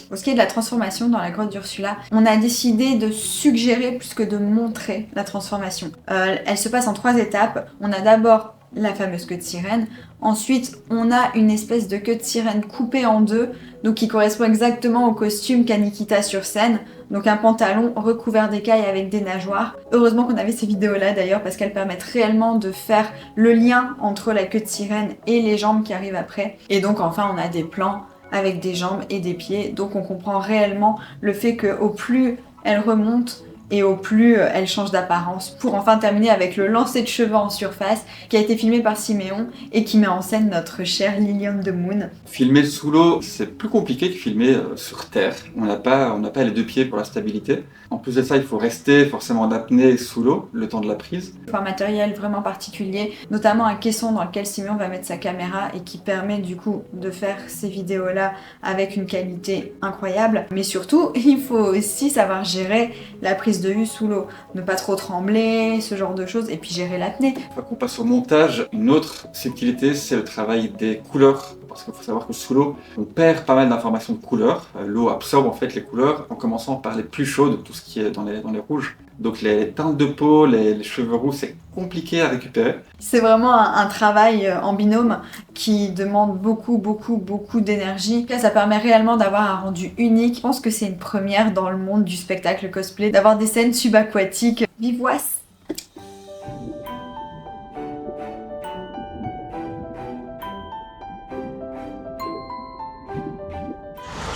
Pour ce qui est de la transformation dans la grotte d'Ursula, on a décidé de suggérer plus que de montrer la transformation. Elle se passe en 3 étapes. On a d'abord la fameuse queue de sirène. Ensuite, on a une espèce de queue de sirène coupée en 2, donc qui correspond exactement au costume qu'a Nikita sur scène. Donc un pantalon recouvert d'écailles avec des nageoires. Heureusement qu'on avait ces vidéos-là d'ailleurs, parce qu'elles permettent réellement de faire le lien entre la queue de sirène et les jambes qui arrivent après. Et donc enfin, on a des plans avec des jambes et des pieds. Donc on comprend réellement le fait qu'au plus elle remonte, et au plus elle change d'apparence, pour enfin terminer avec le lancer de cheveux en surface qui a été filmé par Siméon et qui met en scène notre chère Lilian de Moon. Filmer sous l'eau, c'est plus compliqué que filmer sur terre. On n'a pas les 2 pieds pour la stabilité. En plus de ça, il faut rester forcément en apnée sous l'eau, le temps de la prise. Il faut un matériel vraiment particulier, notamment un caisson dans lequel Siméon va mettre sa caméra et qui permet du coup de faire ces vidéos-là avec une qualité incroyable. Mais surtout, il faut aussi savoir gérer la prise de vue sous l'eau, ne pas trop trembler, ce genre de choses, et puis gérer l'apnée. Une fois qu'on passe au montage, une autre subtilité, c'est le travail des couleurs. Parce qu'il faut savoir que sous l'eau, on perd pas mal d'informations de couleurs. L'eau absorbe en fait les couleurs en commençant par les plus chaudes, tout ce qui est dans les rouges. Donc les teintes de peau, les cheveux roux, c'est compliqué à récupérer. C'est vraiment un travail en binôme qui demande beaucoup d'énergie. Ça permet réellement d'avoir un rendu unique. Je pense que c'est une première dans le monde du spectacle cosplay, d'avoir des scènes subaquatiques vivoises.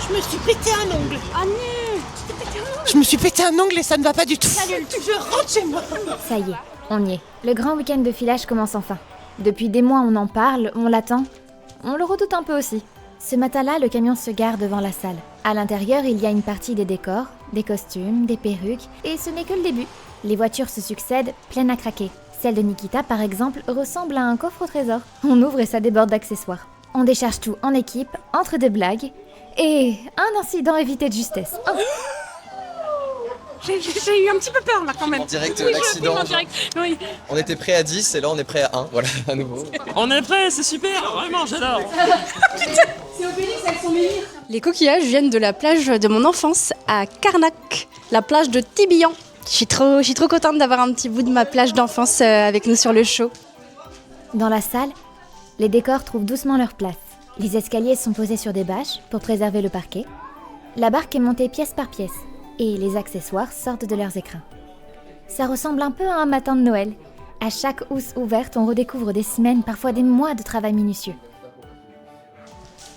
Je me suis pété un ongle. Ah non. Je me suis pété un ongle et ça ne va pas du tout. Je rentre chez moi. Ça y est, on y est. Le grand week-end de filage commence enfin. Depuis des mois, on en parle, on l'attend. On le redoute un peu aussi. Ce matin-là, le camion se gare devant la salle. À l'intérieur, il y a une partie des décors, des costumes, des perruques, et ce n'est que le début. Les voitures se succèdent, pleines à craquer. Celle de Nikita, par exemple, ressemble à un coffre au trésor. On ouvre et ça déborde d'accessoires. On décharge tout en équipe, entre 2 blagues, et un incident évité de justesse. Oh. J'ai eu un petit peu peur là quand même. En direct, oui, l'accident. Oui. On était prêt à 10 et là on est prêt à 1. Voilà, à nouveau. On est prêt, c'est super, vraiment, j'adore. C'est Obélix avec son menhir. Les coquillages viennent de la plage de mon enfance à Carnac, la plage de Tibian. Je suis trop contente d'avoir un petit bout de ma plage d'enfance avec nous sur le show. Dans la salle, les décors trouvent doucement leur place. Les escaliers sont posés sur des bâches pour préserver le parquet. La barque est montée pièce par pièce et les accessoires sortent de leurs écrins. Ça ressemble un peu à un matin de Noël. À chaque housse ouverte, on redécouvre des semaines, parfois des mois de travail minutieux.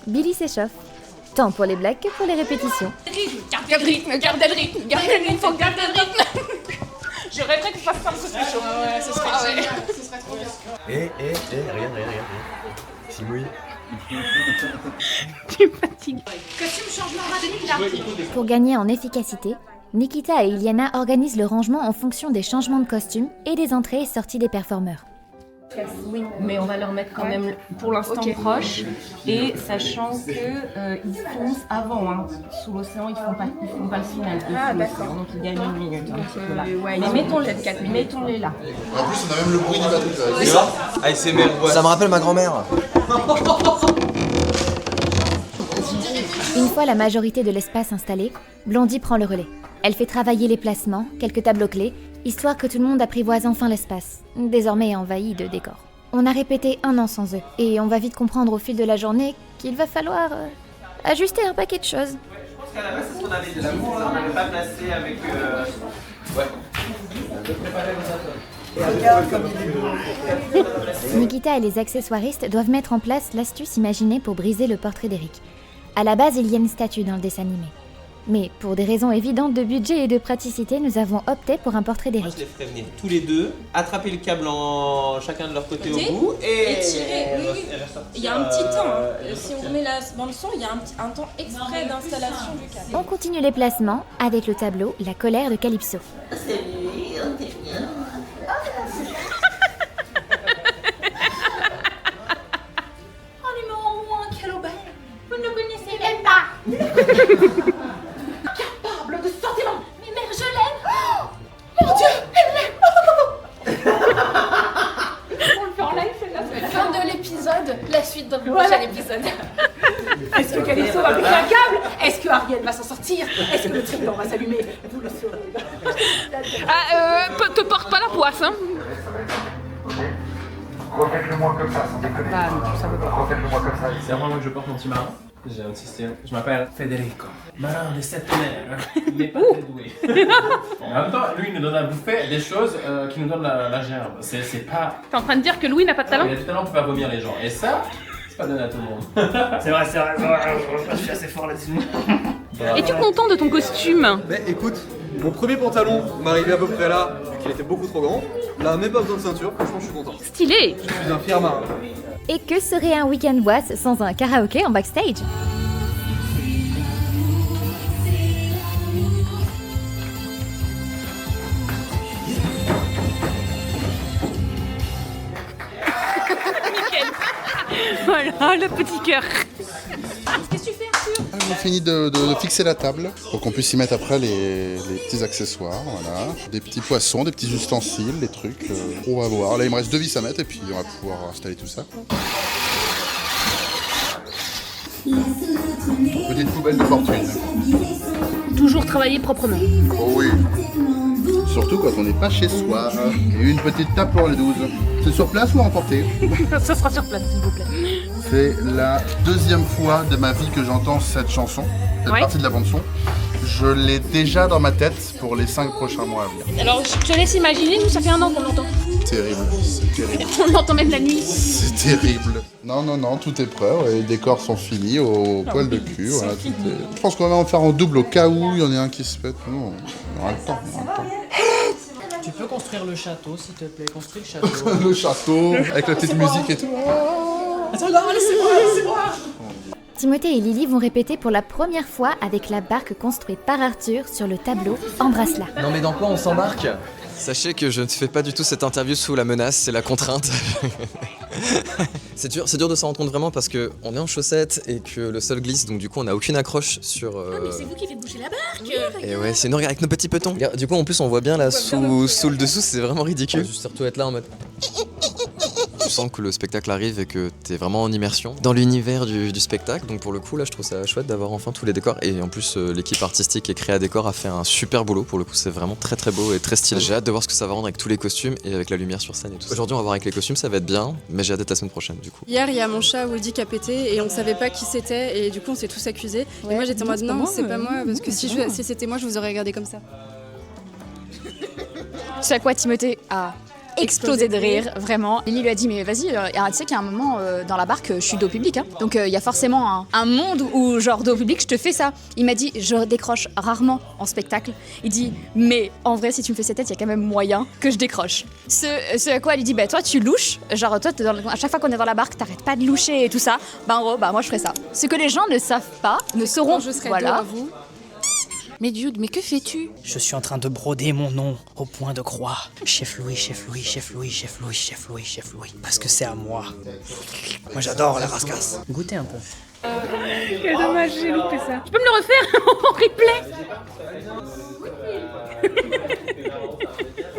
Billy s'échauffe, tant pour les blagues que pour les répétitions. Garde le rythme, faut garder le rythme. Je rêverais que je fasse ça, ce serait chaud. Ouais, ce serait génial, ce serait trop bien. Rien. Simouille. Tu fatigues. Costume changement radinique Pour gagner en efficacité, Nikita et Iliana organisent le rangement en fonction des changements de costumes et des entrées et sorties des performeurs. Oui, mais on va leur mettre quand même pour l'instant proche et sachant que ils foncent avant, hein. Sous l'océan ils font pas le final. Ah d'accord. Donc ils gagnent une minute un petit peu là. Ouais, mais mettons-les là. En plus on a même le bruit du bateau. C'est ça ASMR. Ça me rappelle ma grand-mère. Une fois la majorité de l'espace installé, Blondie prend le relais. Elle fait travailler les placements, quelques tableaux clés, histoire que tout le monde apprivoise enfin l'espace, désormais envahi de décors. On a répété 1 an sans eux, et on va vite comprendre au fil de la journée qu'il va falloir ajuster un paquet de choses. Je pense qu'à la base, c'est ce qu'on avait de l'amour, on n'avait pas placé avec... Nikita et les accessoiristes doivent mettre en place l'astuce imaginée pour briser le portrait d'Eric. À la base, il y a une statue dans le dessin animé. Mais pour des raisons évidentes de budget et de praticité, nous avons opté pour un portrait Moi, d'Eric. je les ferai venir tous les deux, attraper le câble en chacun de leur côté au bout Et tirer, oui. et ressortir, Il y a un petit temps, si on remet la bande son, il y a un temps exprès d'installation du câble. On continue les placements avec le tableau La colère de Calypso. Oh, numéro moins, quelle aubaine. Vous ne le connaissez même pas. Capable de sentiments. Mais mère, je l'aime. Oh, mon Dieu, elle l'aime. On le fait en live, celle-là. Fin de l'épisode, la suite dans le prochain épisode. Est-ce que Calypso va péter un câble? Est-ce que Ariel va s'en sortir? Est-ce que le triplon va s'allumer? Vous le saurez. Te porte pas la poisse, hein. Refaites-le-moi comme ça, sans déconner. Refaites-le-moi comme ça. C'est vraiment que je porte mon petit marin. J'ai un système. Je m'appelle Federico. Marin de cette mer. Il n'est pas très doué. En même temps, lui, il nous donne à bouffer des choses qui nous donnent la gerbe. C'est pas. T'es en train de dire que Louis n'a pas de talent? Il a du talent pour faire vomir les gens. Et ça, c'est pas donné à tout le monde. C'est vrai, je suis assez fort là-dessus. Es-tu content de ton costume? Mais écoute, mon premier pantalon m'arrivait à peu près là, vu qu'il était beaucoup trop grand. Là, même pas besoin de ceinture, franchement, je suis content. Stylé. Je suis un fier marin. Et que serait un week-end was sans un karaoké en backstage? Nickel. Voilà, le petit cœur. Qu'est-ce que tu fais, Arthur? On a fini de fixer la table pour qu'on puisse y mettre après les petits accessoires, voilà. Des petits poissons, des petits ustensiles, des trucs. On va voir. Là, il me reste 2 vis à mettre et puis on va pouvoir installer tout ça. Petite poubelle de fortune. Toujours travailler proprement. Oh oui. Surtout quand on n'est pas chez soi. Et une petite table pour les 12. C'est sur place ou à emporter? Ça sera sur place, s'il vous plaît. C'est la 2e fois de ma vie que j'entends cette chanson, cette partie de la bande-son. Je l'ai déjà dans ma tête pour les 5 prochains mois à venir. Alors, je te laisse imaginer, nous, ça fait 1 an qu'on l'entend. Terrible, c'est terrible. On l'entend même la nuit. C'est terrible. Non, tout est prêt, ouais, les décors sont finis au poil de cul. Voilà, tout est... Je pense qu'on va en faire en double au cas où il y en a un qui se pète. Non, on aura le temps, Tu peux construire le château, s'il te plaît, construis le château. Le château, avec la petite musique et tout. Attends, non, laissez-moi. Timothée et Lily vont répéter pour la première fois avec la barque construite par Arthur sur le tableau Embrasse-la. Non mais dans quoi on s'embarque? Sachez que je ne fais pas du tout cette interview sous la menace, c'est la contrainte. C'est dur de s'en rendre compte vraiment parce qu'on est en chaussettes et que le sol glisse, donc du coup on n'a aucune accroche sur... Ah, mais c'est vous qui faites bouger la barque. Et ouais, c'est nous avec nos petits petons. Regarde, du coup en plus on voit bien là sous le dessous, c'est vraiment ridicule. Juste surtout être là en mode... Tu sens que le spectacle arrive et que t'es vraiment en immersion dans l'univers du spectacle. Donc pour le coup là je trouve ça chouette d'avoir enfin tous les décors. Et en plus l'équipe artistique et créa décor a fait un super boulot. Pour le coup c'est vraiment très très beau et très stylé. J'ai hâte de voir ce que ça va rendre avec tous les costumes et avec la lumière sur scène et tout. Aujourd'hui on va voir avec les costumes, ça va être bien. Mais j'ai hâte d'être la semaine prochaine du coup. Hier il y a mon chat Woody qui a pété et on savait pas qui c'était. Et du coup on s'est tous accusés. Et moi j'étais en mode non c'est pas moi. Parce que si c'était moi je vous aurais regardé comme ça. C'est à quoi Timothée a explosé de rire, vraiment. Lily lui a dit mais vas-y, tu sais qu'il y a un moment dans la barque, je suis dos public, hein. Donc il y a forcément un monde où genre dos public, je te fais ça. Il m'a dit je décroche rarement en spectacle. Il dit mais en vrai si tu me fais cette tête, il y a quand même moyen que je décroche. Ce à quoi elle lui dit bah toi tu louches, genre toi à chaque fois qu'on est dans la barque, t'arrêtes pas de loucher et tout ça. Bah en gros bah moi je ferai ça. Ce que les gens ne savent pas, ne sauront, je serai voilà. dos à vous. Mais Jude, mais que fais-tu? Je suis en train de broder mon nom au point de croix. Chef Louis, chef Louis, chef Louis, chef Louis, chef Louis, chef Louis. Parce que c'est à moi. Moi j'adore la rascasse. Goûtez un peu. Quel dommage, j'ai loupé ça. Tu peux me le refaire en replay?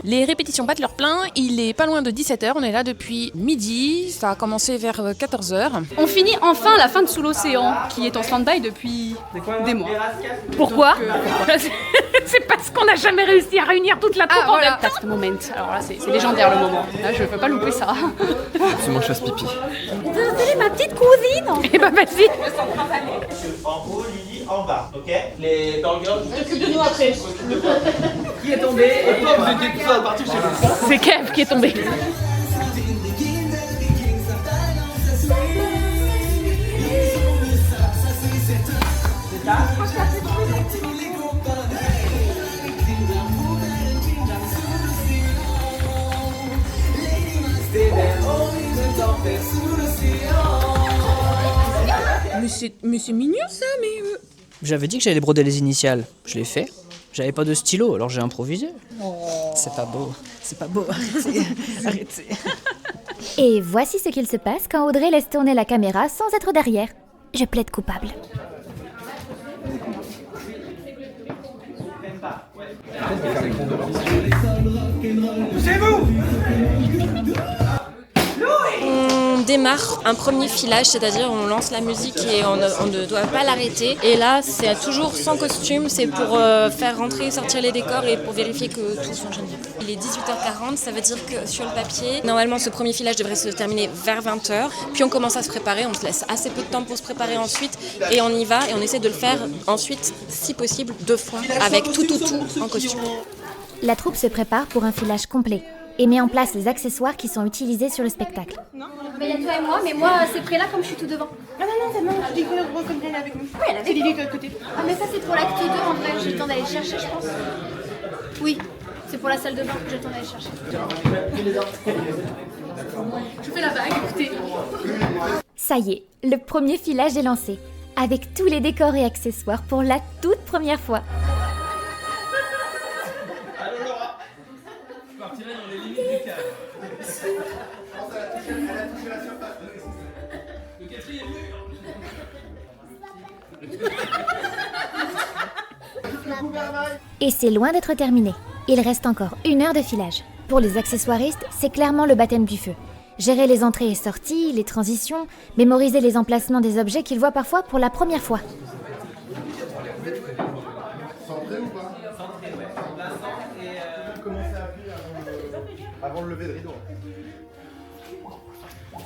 Les répétitions battent leur plein, il est pas loin de 17h, on est là depuis midi, ça a commencé vers 14h. On finit enfin la fin de Sous l'océan, qui est en stand-by depuis des mois. Pourquoi C'est parce qu'on n'a jamais réussi à réunir toute la troupe en voilà. même temps. That's the moment. Alors là, c'est légendaire le moment. Là, je peux pas louper ça. Absolument que je fasse pipi. Vous avez ma petite cousine. Eh ben vas-y. En haut, Lily, en bas, ok? Les burgers, Occupe de nous après. Qui est tombé? Et toi, vous étiez tout ça à partir chez vous. C'est Kev qui est tombé. c'est mignon ça, mais... J'avais dit que j'allais broder les initiales. Je l'ai fait. J'avais pas de stylo, alors j'ai improvisé. C'est pas beau. C'est pas beau. Arrêtez. Arrêtez. Et voici ce qu'il se passe quand Audrey laisse tourner la caméra sans être derrière. Je plaide coupable. Poussez-vous! On démarre un premier filage, c'est-à-dire on lance la musique et on ne doit pas l'arrêter. Et là, c'est toujours sans costume, c'est pour faire rentrer et sortir les décors et pour vérifier que tout fonctionne bien. Il est 18h40, ça veut dire que sur le papier, normalement ce premier filage devrait se terminer vers 20h. Puis on commence à se préparer, on se laisse assez peu de temps pour se préparer ensuite et on y va et on essaie de le faire ensuite, si possible, 2 fois, avec tout en costume. La troupe se prépare pour un filage complet et met en place les accessoires qui sont utilisés sur le spectacle. Mais il y a toi et moi, mais moi c'est près là comme je suis tout devant. Non, c'est bon, je dis que comme elle est avec nous. Oui, elle est avec C'est nous. Lily de l'autre côté. Ah mais ça c'est pour l'acte 2 en vrai, j'ai le temps d'aller chercher je pense. Oui, c'est pour la salle de bain que j'ai le temps d'aller chercher. Je fais la vague, écoutez. Ça y est, le premier filage est lancé, avec tous les décors et accessoires pour la toute première fois. Allô Laura, je partirai dans les limites du cadre. Le quatrième mur. Et c'est loin d'être terminé. Il reste encore 1 heure de filage. Pour les accessoiristes, c'est clairement le baptême du feu. Gérer les entrées et sorties, les transitions, mémoriser les emplacements des objets qu'ils voient parfois pour la première fois. Avant le lever de rideau.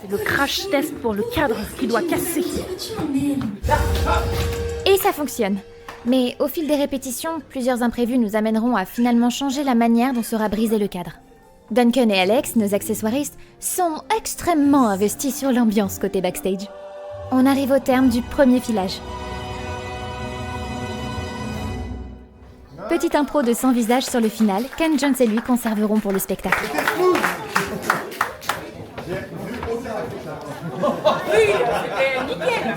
C'est le crash test pour le cadre qui doit casser. Et ça fonctionne. Mais au fil des répétitions, plusieurs imprévus nous amèneront à finalement changer la manière dont sera brisé le cadre. Duncan et Alex, nos accessoiristes, sont extrêmement investis sur l'ambiance côté backstage. On arrive au terme du premier filage. Petite impro de 100 visages sur le final, Ken Jones et lui conserveront pour le spectacle.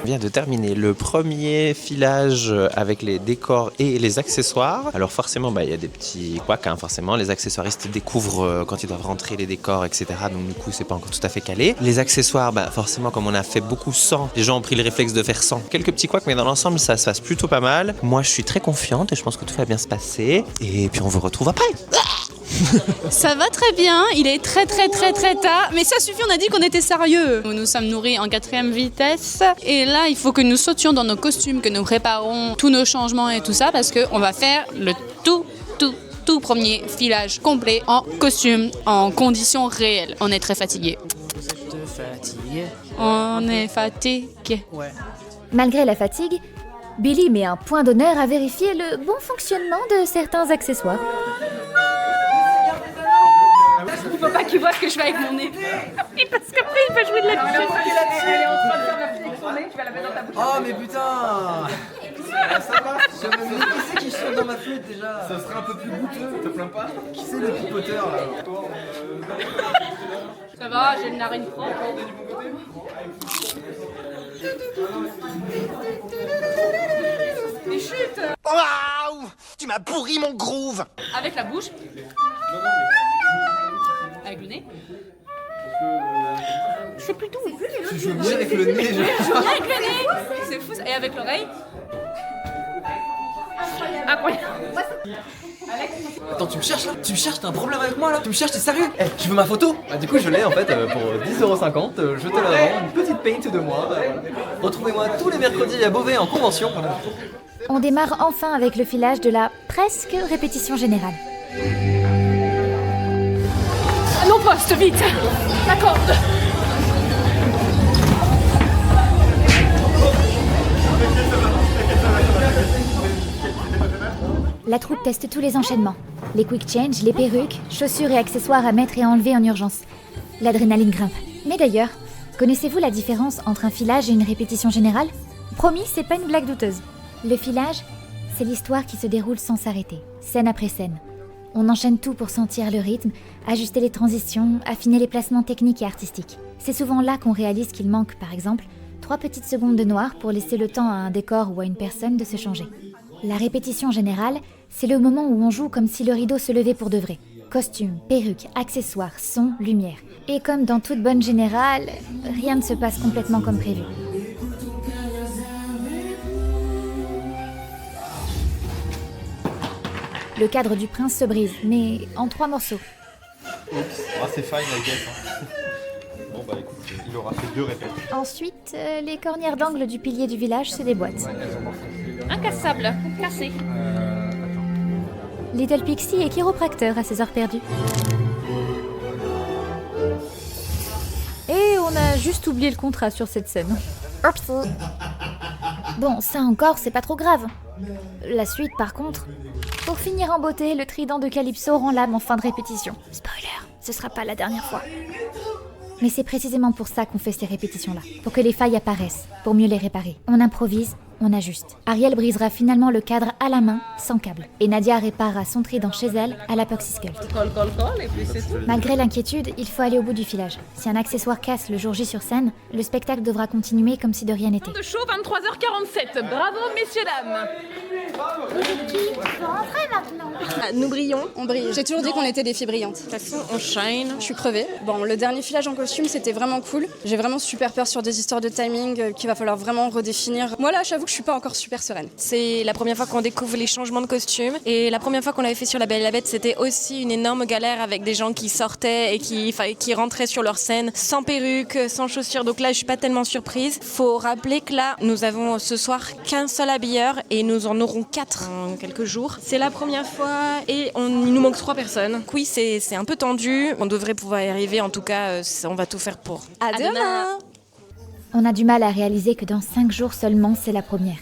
On vient de terminer le premier filage avec les décors et les accessoires. Alors forcément, il y a des petits couacs, forcément. Les accessoiristes découvrent quand ils doivent rentrer les décors, etc. Donc du coup, c'est pas encore tout à fait calé. Les accessoires, forcément, comme on a fait beaucoup sans, les gens ont pris le réflexe de faire sans. Quelques petits couacs, mais dans l'ensemble, ça se passe plutôt pas mal. Moi, je suis très confiante et je pense que tout va bien se passer. Et puis on vous retrouve après. Ça va très bien, il est très tard, mais ça suffit, on a dit qu'on était sérieux. Nous nous sommes nourris en 4e vitesse et là il faut que nous sautions dans nos costumes, que nous préparons tous nos changements et tout ça parce qu'on va faire le tout premier filage complet en costume, en conditions réelles. On est très fatigués. Vous êtes fatigué? On est fatigué. Ouais. Malgré la fatigue, Billy met un point d'honneur à vérifier le bon fonctionnement de certains accessoires. Il faut pas qu'il voit ce que je fais avec mon nez. Parce qu'après il va jouer de la musique. Elle est en train de faire la musique avec son nez, tu vas la mettre dans ta bouche. Oh mais putain! Ça va? Qui c'est qui chante dans ma flûte déjà? Ça serait un peu plus goûteux, te plains pas? Qui c'est le pipoteur là? Ça va, j'ai une narine propre. Les chutes. Waouh! Tu m'as pourri mon groove! Avec la bouche. Avec le nez. C'est plutôt. Tu joues bien avec le nez, Je joue bien avec le nez. C'est fou ça. Et avec l'oreille. Incroyable. Attends, tu me cherches là? Tu me cherches? T'as un problème avec moi là? Tu me cherches? T'es sérieux? Tu veux ma photo? Du coup, je l'ai en fait pour 10,50 €. Je te la vends, une petite paint de moi. Voilà. Retrouvez-moi tous les mercredis à Beauvais en convention. Voilà. On démarre enfin avec le filage de la presque répétition générale. Non, poste, vite. La corde. La troupe teste tous les enchaînements. Les quick change, les perruques, chaussures et accessoires à mettre et à enlever en urgence. L'adrénaline grimpe. Mais d'ailleurs, connaissez-vous la différence entre un filage et une répétition générale? Promis, c'est pas une blague douteuse. Le filage, c'est l'histoire qui se déroule sans s'arrêter, scène après scène. On enchaîne tout pour sentir le rythme, ajuster les transitions, affiner les placements techniques et artistiques. C'est souvent là qu'on réalise qu'il manque, par exemple, 3 petites secondes de noir pour laisser le temps à un décor ou à une personne de se changer. La répétition générale, c'est le moment où on joue comme si le rideau se levait pour de vrai. Costumes, perruques, accessoires, son, lumière. Et comme dans toute bonne générale, rien ne se passe complètement comme prévu. Le cadre du prince se brise, mais en 3 morceaux. Oups, c'est fine, I guess. Bon bah écoute, il aura fait 2 répètes. Ensuite, les cornières d'angle du pilier du village se déboîtent. Incassable, cassé. Little Pixie est chiropracteur à ses heures perdues. Et on a juste oublié le contrat sur cette scène. Oups. Bon, ça encore, c'est pas trop grave. La suite, par contre... Pour finir en beauté, le trident de Calypso rend l'âme en fin de répétition. Spoiler, ce sera pas la dernière fois. Mais c'est précisément pour ça qu'on fait ces répétitions-là. Pour que les failles apparaissent, pour mieux les réparer. On improvise, on ajuste. Ariel brisera finalement le cadre à la main, sans câble. Et Nadia réparera son trident chez elle, à la Poxyscult. Colle, et puis c'est tout. Malgré l'inquiétude, il faut aller au bout du filage. Si un accessoire casse le jour J sur scène, le spectacle devra continuer comme si de rien n'était. De show, 23h47. Bravo, messieurs, dames. Nous brillons, on brille. J'ai toujours dit qu'on était des filles brillantes. De toute façon, on shine. Je suis crevée. Bon, le dernier filage en costume, c'était vraiment cool. J'ai vraiment super peur sur des histoires de timing qu'il va falloir vraiment redéfinir. Moi là, j'avoue que je suis pas encore super sereine. C'est la première fois qu'on découvre les changements de costume. Et la première fois qu'on l'avait fait sur La Belle et la Bête, c'était aussi une énorme galère avec des gens qui sortaient et qui rentraient sur leur scène sans perruque, sans chaussures. Donc là, je suis pas tellement surprise. Faut rappeler que là, nous avons ce soir qu'un seul habilleur et nous en aurons 4 en quelques jours. C'est la première fois et il nous manque 3 personnes. Oui, c'est un peu tendu. On devrait pouvoir y arriver. En tout cas, on va tout faire pour. À demain. On a du mal à réaliser que dans 5 jours seulement, c'est la première.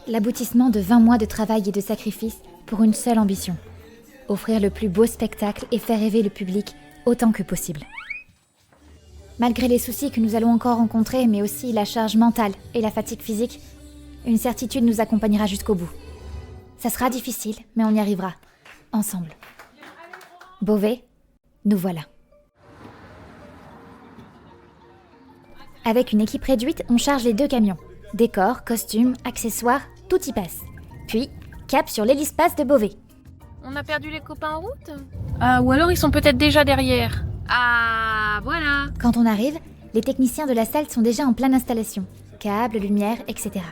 L'aboutissement de 20 mois de travail et de sacrifice pour une seule ambition. Offrir le plus beau spectacle et faire rêver le public autant que possible. Malgré les soucis que nous allons encore rencontrer, mais aussi la charge mentale et la fatigue physique, une certitude nous accompagnera jusqu'au bout. Ça sera difficile, mais on y arrivera. Ensemble. Beauvais, nous voilà. Avec une équipe réduite, on charge les 2 camions. Décors, costumes, accessoires, tout y passe. Puis, cap sur l'hélice-passe de Beauvais. On a perdu les copains en route ? Ah, ou alors ils sont peut-être déjà derrière. Ah, voilà. Quand on arrive, les techniciens de la salle sont déjà en pleine installation. Câbles, lumière, etc.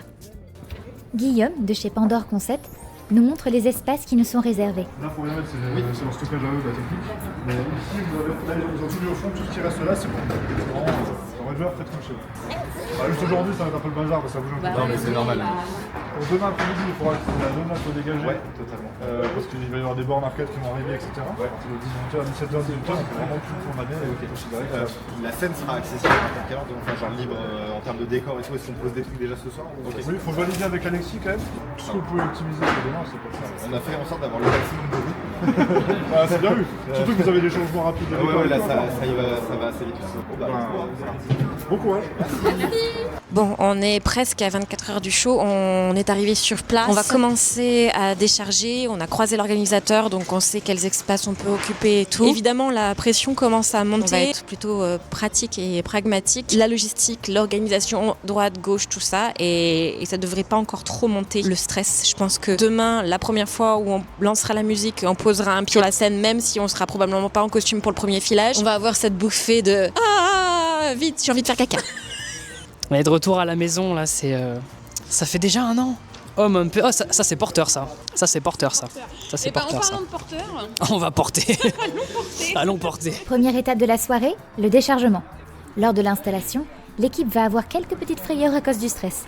Guillaume, de chez Pandore Concept, nous montre les espaces qui nous sont réservés. Là, pour rien mettre, c'est leur stockage à eux, la technique. Mais ici, ils ont tout mis au fond, tout ce qui reste là, c'est bon. On va devoir faire trancher. Juste aujourd'hui, ça va être un peu le bazar, parce que ça bouge un peu. Non, mais c'est normal. Pour demain après-midi, il faudra que la zone là soit dégagée. Ouais, totalement. Parce qu'il va y avoir des bornes arcades qui vont arriver, etc. Ouais. De 18h à 17h, 18h, on peut vraiment tout tourner et considérer que la scène sera accessible à n'importe quelle heure, enfin genre libre en termes de décor et tout. Est-ce qu'on pose des trucs déjà ce soir? Oui, il faut valider avec Alexis quand même. Tout ce que vous pouvez optimiser pour demain, c'est pour ça. On a fait en sorte d'avoir le maximum de bruit. C'est bien vu. Surtout que vous avez des changements rapides de décor. Ouais, là ça va assez vite. Bon courage. Bon, on est presque à 24 heures du show, on est arrivé sur place. On va commencer à décharger, on a croisé l'organisateur, donc on sait quels espaces on peut occuper et tout. Évidemment, la pression commence à monter. On va être plutôt pratique et pragmatique. La logistique, l'organisation, droite, gauche, tout ça, et ça devrait pas encore trop monter le stress. Je pense que demain, la première fois où on lancera la musique, on posera un pied sur la scène, même si on sera probablement pas en costume pour le premier filage, on va avoir cette bouffée de « Ah, vite, j'ai envie de faire caca !» Mais de retour à la maison, là, c'est... Ça fait déjà 1 an. Oh, ça c'est porteur, ça. Ça c'est porteur, ça. Ça c'est porteur, ça. En parlant de porteur... On va porter. Allons porter. Première étape de la soirée, le déchargement. Lors de l'installation, l'équipe va avoir quelques petites frayeurs à cause du stress.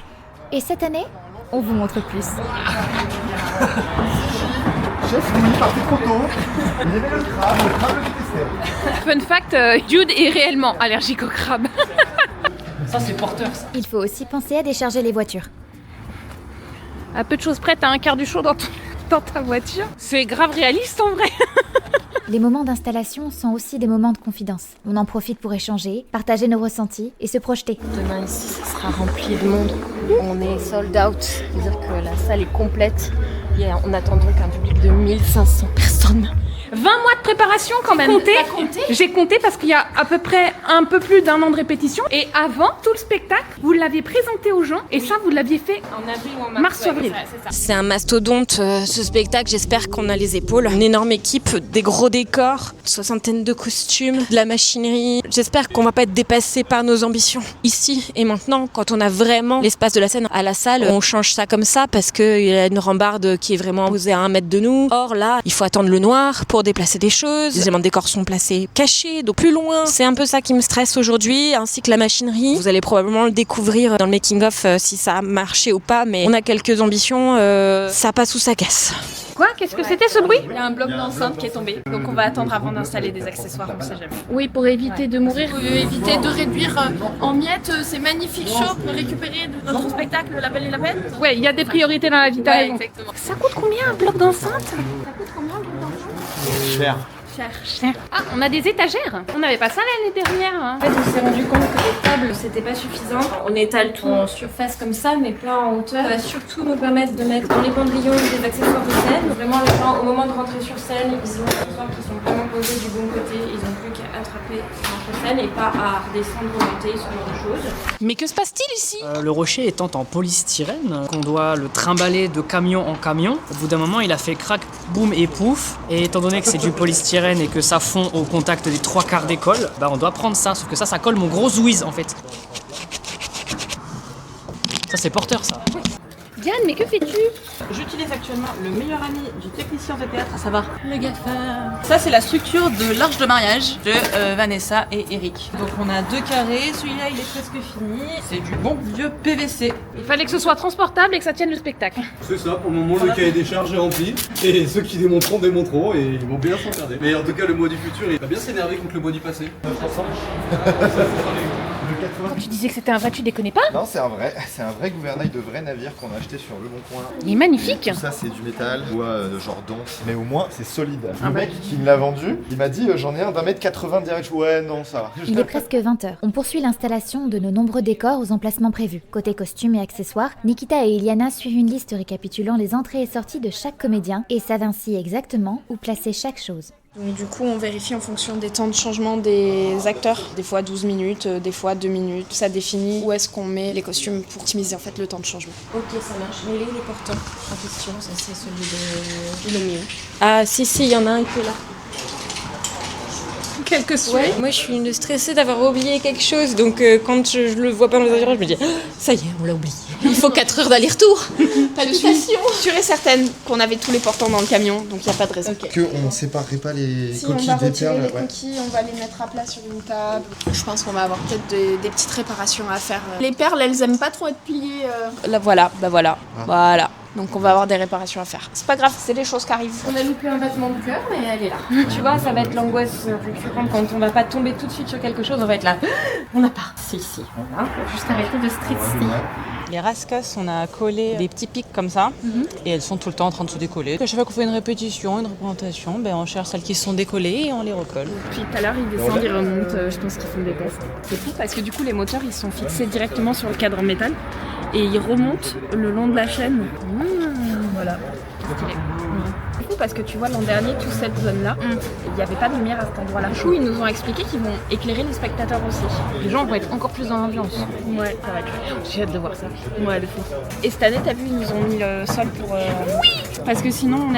Et cette année, on vous montre plus. Chef, il partait trop tôt. Il aimait le crabe le Fun fact, Jude est réellement allergique au crabe. Ça c'est porteur, ça. Il faut aussi penser à décharger les voitures. À peu de choses près, t'as un quart du show dans ta voiture. C'est grave réaliste en vrai. Les moments d'installation sont aussi des moments de confidence. On en profite pour échanger, partager nos ressentis et se projeter. Demain ici, ça sera rempli de monde. On est sold out, c'est-à-dire que la salle est complète. On attend donc un public de 1500 personnes 20 mois de préparation quand même. J'ai compté parce qu'il y a à peu près un peu plus d'1 an de répétition. Et avant, tout le spectacle, vous l'aviez présenté aux gens et ça, vous l'aviez fait en avril ou en mars ou avril. C'est un mastodonte ce spectacle, j'espère qu'on a les épaules. Une énorme équipe, des gros décors, 60 de costumes, de la machinerie. J'espère qu'on va pas être dépassé par nos ambitions. Ici et maintenant, quand on a vraiment l'espace de la scène à la salle, on change ça comme ça parce qu'il y a une rambarde qui est vraiment posée à 1 mètre de nous. Or là, il faut attendre le noir pour déplacer des choses. Les éléments de décor sont placés cachés, donc plus loin. C'est un peu ça qui me stresse aujourd'hui, ainsi que la machinerie. Vous allez probablement le découvrir dans le making-of si ça a marché ou pas, mais on a quelques ambitions, ça passe ou ça casse. Quoi? Qu'est-ce que c'était ce bruit? Il y a un bloc d'enceinte qui est tombé, donc on va attendre avant d'installer des accessoires, on sait jamais. Oui, pour éviter de mourir. Pour éviter de réduire en miettes ces magnifiques shows récupérés de notre spectacle La Belle et la Bête. Ouais, il y a des priorités dans la vie, t'as raison. Exactement. Ça coûte combien un bloc d'enceinte? Ça coûte combien un bloc d'enceinte? Cher. Cher. Ah, on a des étagères. On n'avait pas ça l'année dernière. Hein. En fait, on s'est rendu compte que les tables, c'était pas suffisant. On étale tout en surface comme ça, mais pas en hauteur. Ça va surtout nous permettre de mettre dans les pendrillons des accessoires de scène. Vraiment, les gens, au moment de rentrer sur scène, ils ont des accessoires qui sont vraiment posés du bon côté. Ils n'ont plus qu'à attraper sur scène et pas à redescendre, monter, ce genre de choses. Mais que se passe-t-il ici? Le rocher étant en polystyrène, qu'on doit le trimballer de camion en camion, au bout d'un moment, il a fait crac, boum et pouf. Et étant donné que c'est du polystyrène et que ça fond au contact des 3/4 des cols, bah on doit prendre ça, sauf que ça colle mon gros Zouiz en fait. Ça c'est porteur ça. Diane, mais que fais-tu? J'utilise actuellement le meilleur ami du technicien de théâtre, à savoir le gaffard. Ça c'est la structure de l'arche de mariage de Vanessa et Eric. Donc on a 2 carrés, celui-là il est presque fini. C'est du bon vieux PVC. Il fallait que ce soit transportable et que ça tienne le spectacle. C'est ça, pour le moment le cahier des charges est rempli. Et ceux qui démonteront et ils vont bien s'en garder. Mais en tout cas le mois du futur il va bien s'énerver contre le mois du passé. Quand tu disais que c'était un vrai, tu déconnais pas? Non, c'est un vrai gouvernail de vrai navire qu'on a acheté sur Le Bon Coin. Il est magnifique. Tout ça c'est du métal, bois genre dense, mais au moins c'est solide. Le mec qui me l'a vendu, il m'a dit j'en ai un d'1m80 direct. Ouais non ça va. Il est presque 20h. On poursuit l'installation de nos nombreux décors aux emplacements prévus. Côté costumes et accessoires, Nikita et Iliana suivent une liste récapitulant les entrées et sorties de chaque comédien et savent ainsi exactement où placer chaque chose. Donc du coup on vérifie en fonction des temps de changement des acteurs, des fois 12 minutes, des fois 2 minutes. Ça définit où est-ce qu'on met les costumes pour optimiser en fait le temps de changement. Ok, ça marche. Mais il est où le porteur en question? Ça c'est celui de... Ils l'ont mis où? Ah si, il y en a un qui est là. Quelques souhaits. Ouais, moi je suis une stressée d'avoir oublié quelque chose, donc quand je le vois pas dans les avions, je me dis ça y est, on l'a oublié. Il faut 4 heures d'aller-retour. Pas de station. Sûre et certaine qu'on avait tous les portants dans le camion, donc il n'y a pas de raison. Que on séparerait pas les Si coquilles on va des retirer perles. les coquilles, on va les mettre à plat sur une table. Je pense qu'on va avoir peut-être des petites réparations à faire. Les perles, elles aiment pas trop être pliées. Là voilà, voilà. Donc on va avoir des réparations à faire. C'est pas grave, c'est des choses qui arrivent. On a loupé un vêtement du cœur, mais elle est là. Tu vois, ça va être l'angoisse récurrente quand on va pas tomber tout de suite sur quelque chose, on va être là. On n'a pas. Si, voilà. Faut juste arrêter de stresser. Les rascasses, on a collé des petits pics comme ça, et elles sont tout le temps en train de se décoller. À chaque fois qu'on fait une répétition, une représentation, on cherche celles qui se sont décollées et on les recolle. Puis tout à l'heure, ils descendent, ils remontent, je pense qu'ils font des tests. C'est fou parce que du coup, les moteurs, ils sont fixés directement sur le cadre en métal et ils remontent le long de la chaîne. Voilà. Stylé. C'est fou parce que tu vois, l'an dernier, toute cette zone-là, il n'y avait pas de lumière à cet endroit-là. Du coup, ils nous ont expliqué qu'ils vont éclairer les spectateurs aussi. Les gens vont être encore plus dans l'ambiance. Ouais, ça va être chouette. J'ai hâte de voir ça. Ouais, de fou. Et cette année, t'as vu, ils nous ont mis le sol pour... Oui. Parce que sinon,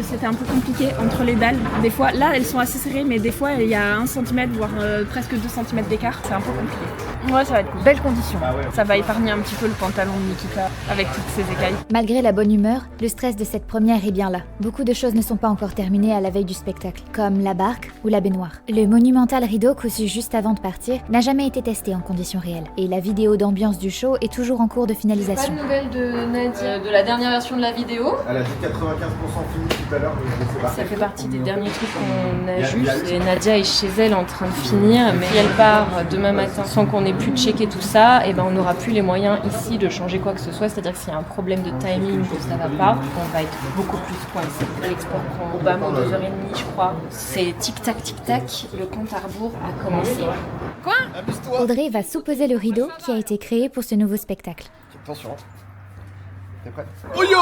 c'était un peu compliqué entre les dalles. Des fois, là, elles sont assez serrées, mais des fois, il y a 1 cm, voire presque 2 cm d'écart. C'est un peu compliqué. Ouais, ça va être cool. Belle condition. Ça va épargner un petit peu le pantalon de Nikita avec toutes ses écailles. Malgré la bonne humeur, le stress de cette première est bien là. Beaucoup de choses ne sont pas encore terminées à la veille du spectacle, comme la barque ou la baignoire. Le monumental rideau cousu juste avant de partir n'a jamais été testé en conditions réelles, et la vidéo d'ambiance du show est toujours en cours de finalisation. Pas de nouvelles de Nadia, de la dernière version de la vidéo. Elle a dit 95% fini tout à l'heure, mais je sais pas. Ça fait partie des derniers trucs qu'on ajuste. Et Nadia est chez elle en train de finir, mais si elle part demain matin sans qu'on ait pu checker tout ça, et on n'aura plus les moyens ici de changer quoi que ce soit. C'est-à-dire que s'il y a un problème de timing, que ça va pas, on va être beaucoup plus coincé. L'export prend au bas 2h30, je crois. C'est tic-tac, tic-tac. Le compte à rebours a commencé. Quoi? Audrey va sous-poser le rideau qui a été créé pour ce nouveau spectacle. Attention. T'es prêt? Oh yo.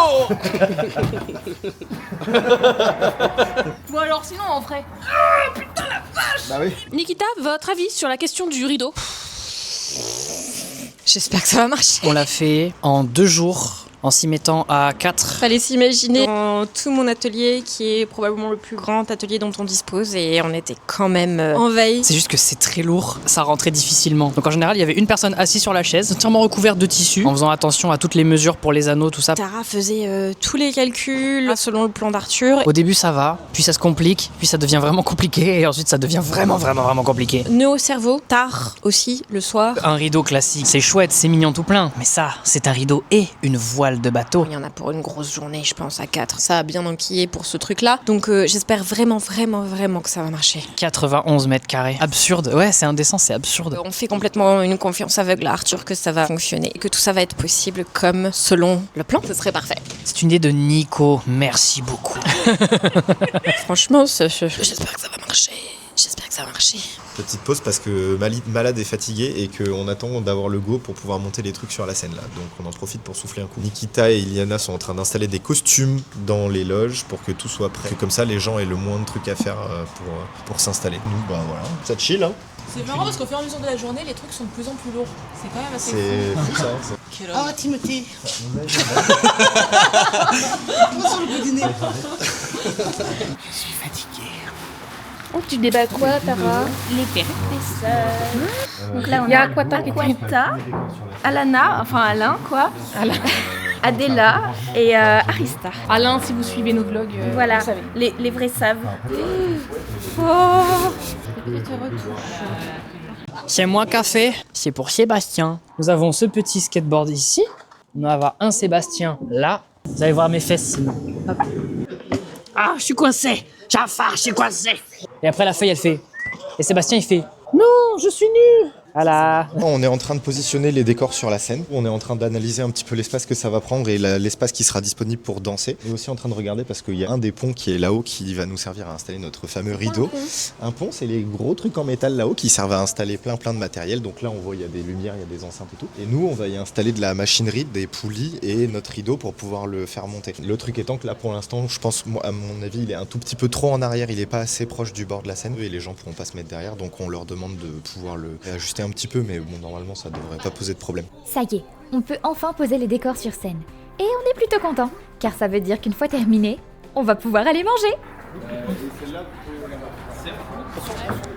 Bon alors sinon on ferait... Ah putain la vache. Bah oui. Nikita, votre avis sur la question du rideau? J'espère que ça va marcher. On l'a fait en 2 jours, en s'y mettant à 4. Fallait s'imaginer dans tout mon atelier, qui est probablement le plus grand atelier dont on dispose, et on était quand même en veille. C'est juste que c'est très lourd, ça rentrait difficilement. Donc en général, il y avait une personne assise sur la chaise, entièrement recouverte de tissu, en faisant attention à toutes les mesures pour les anneaux, tout ça. Tara faisait tous les calculs selon le plan d'Arthur. Au début ça va, puis ça se complique, puis ça devient vraiment compliqué, et ensuite ça devient vraiment compliqué. Nœud au cerveau, tard aussi, le soir. Un rideau classique, c'est chouette, c'est mignon tout plein, mais ça, c'est un rideau et une voile de bateau. Il y en a pour une grosse journée, je pense, à 4. Ça a bien enquillé pour ce truc-là. Donc j'espère vraiment que ça va marcher. 91 mètres carrés. Absurde, ouais, c'est indécent, c'est absurde. On fait complètement une confiance aveugle à Arthur que ça va fonctionner et que tout ça va être possible comme selon le plan. Ce serait parfait. C'est une idée de Nico, merci beaucoup. Franchement, j'espère que ça va marcher. J'espère que ça va marcher. Petite pause parce que Malade est fatigué et qu'on attend d'avoir le go pour pouvoir monter les trucs sur la scène là. Donc on en profite pour souffler un coup. Nikita et Iliana sont en train d'installer des costumes dans les loges pour que tout soit prêt. Que comme ça les gens aient le moins de trucs à faire pour s'installer. Nous bah voilà, ça chill hein. C'est marrant parce qu'au fur et à mesure de la journée, les trucs sont de plus en plus lourds. C'est quand même assez fou. C'est fou ça. Oh Timothée. Sur le bout du nez. Je suis fatiguée. Oh, tu débats quoi, Tara? Les perruques des sœurs. Donc là, on a Quenta, Alana, enfin Alain, quoi. Adela et Arista. Alain, si vous suivez nos vlogs, voilà, vous savez. Les vrais savent. C'est moi café, c'est pour Sébastien. Nous avons ce petit skateboard ici. On va avoir un Sébastien là. Vous allez voir mes fesses sinon. Hop. Ah, je suis coincé. Jafar, je suis coincé. Et après la feuille elle fait. Et Sébastien il fait. Non, je suis nu. Voilà. On est en train de positionner les décors sur la scène. On est en train d'analyser un petit peu l'espace que ça va prendre et l'espace qui sera disponible pour danser. On est aussi en train de regarder parce qu'il y a un des ponts qui est là-haut qui va nous servir à installer notre fameux rideau. Un pont, c'est les gros trucs en métal là-haut qui servent à installer plein de matériel. Donc là, on voit il y a des lumières, il y a des enceintes et tout. Et nous, on va y installer de la machinerie, des poulies et notre rideau pour pouvoir le faire monter. Le truc étant que là, pour l'instant, je pense, moi, à mon avis, il est un tout petit peu trop en arrière. Il est pas assez proche du bord de la scène et les gens pourront pas se mettre derrière. Donc on leur demande de pouvoir le réajuster un petit peu, mais bon, normalement, ça devrait pas poser de problème. Ça y est, on peut enfin poser les décors sur scène. Et on est plutôt content, car ça veut dire qu'une fois terminé, on va pouvoir aller manger.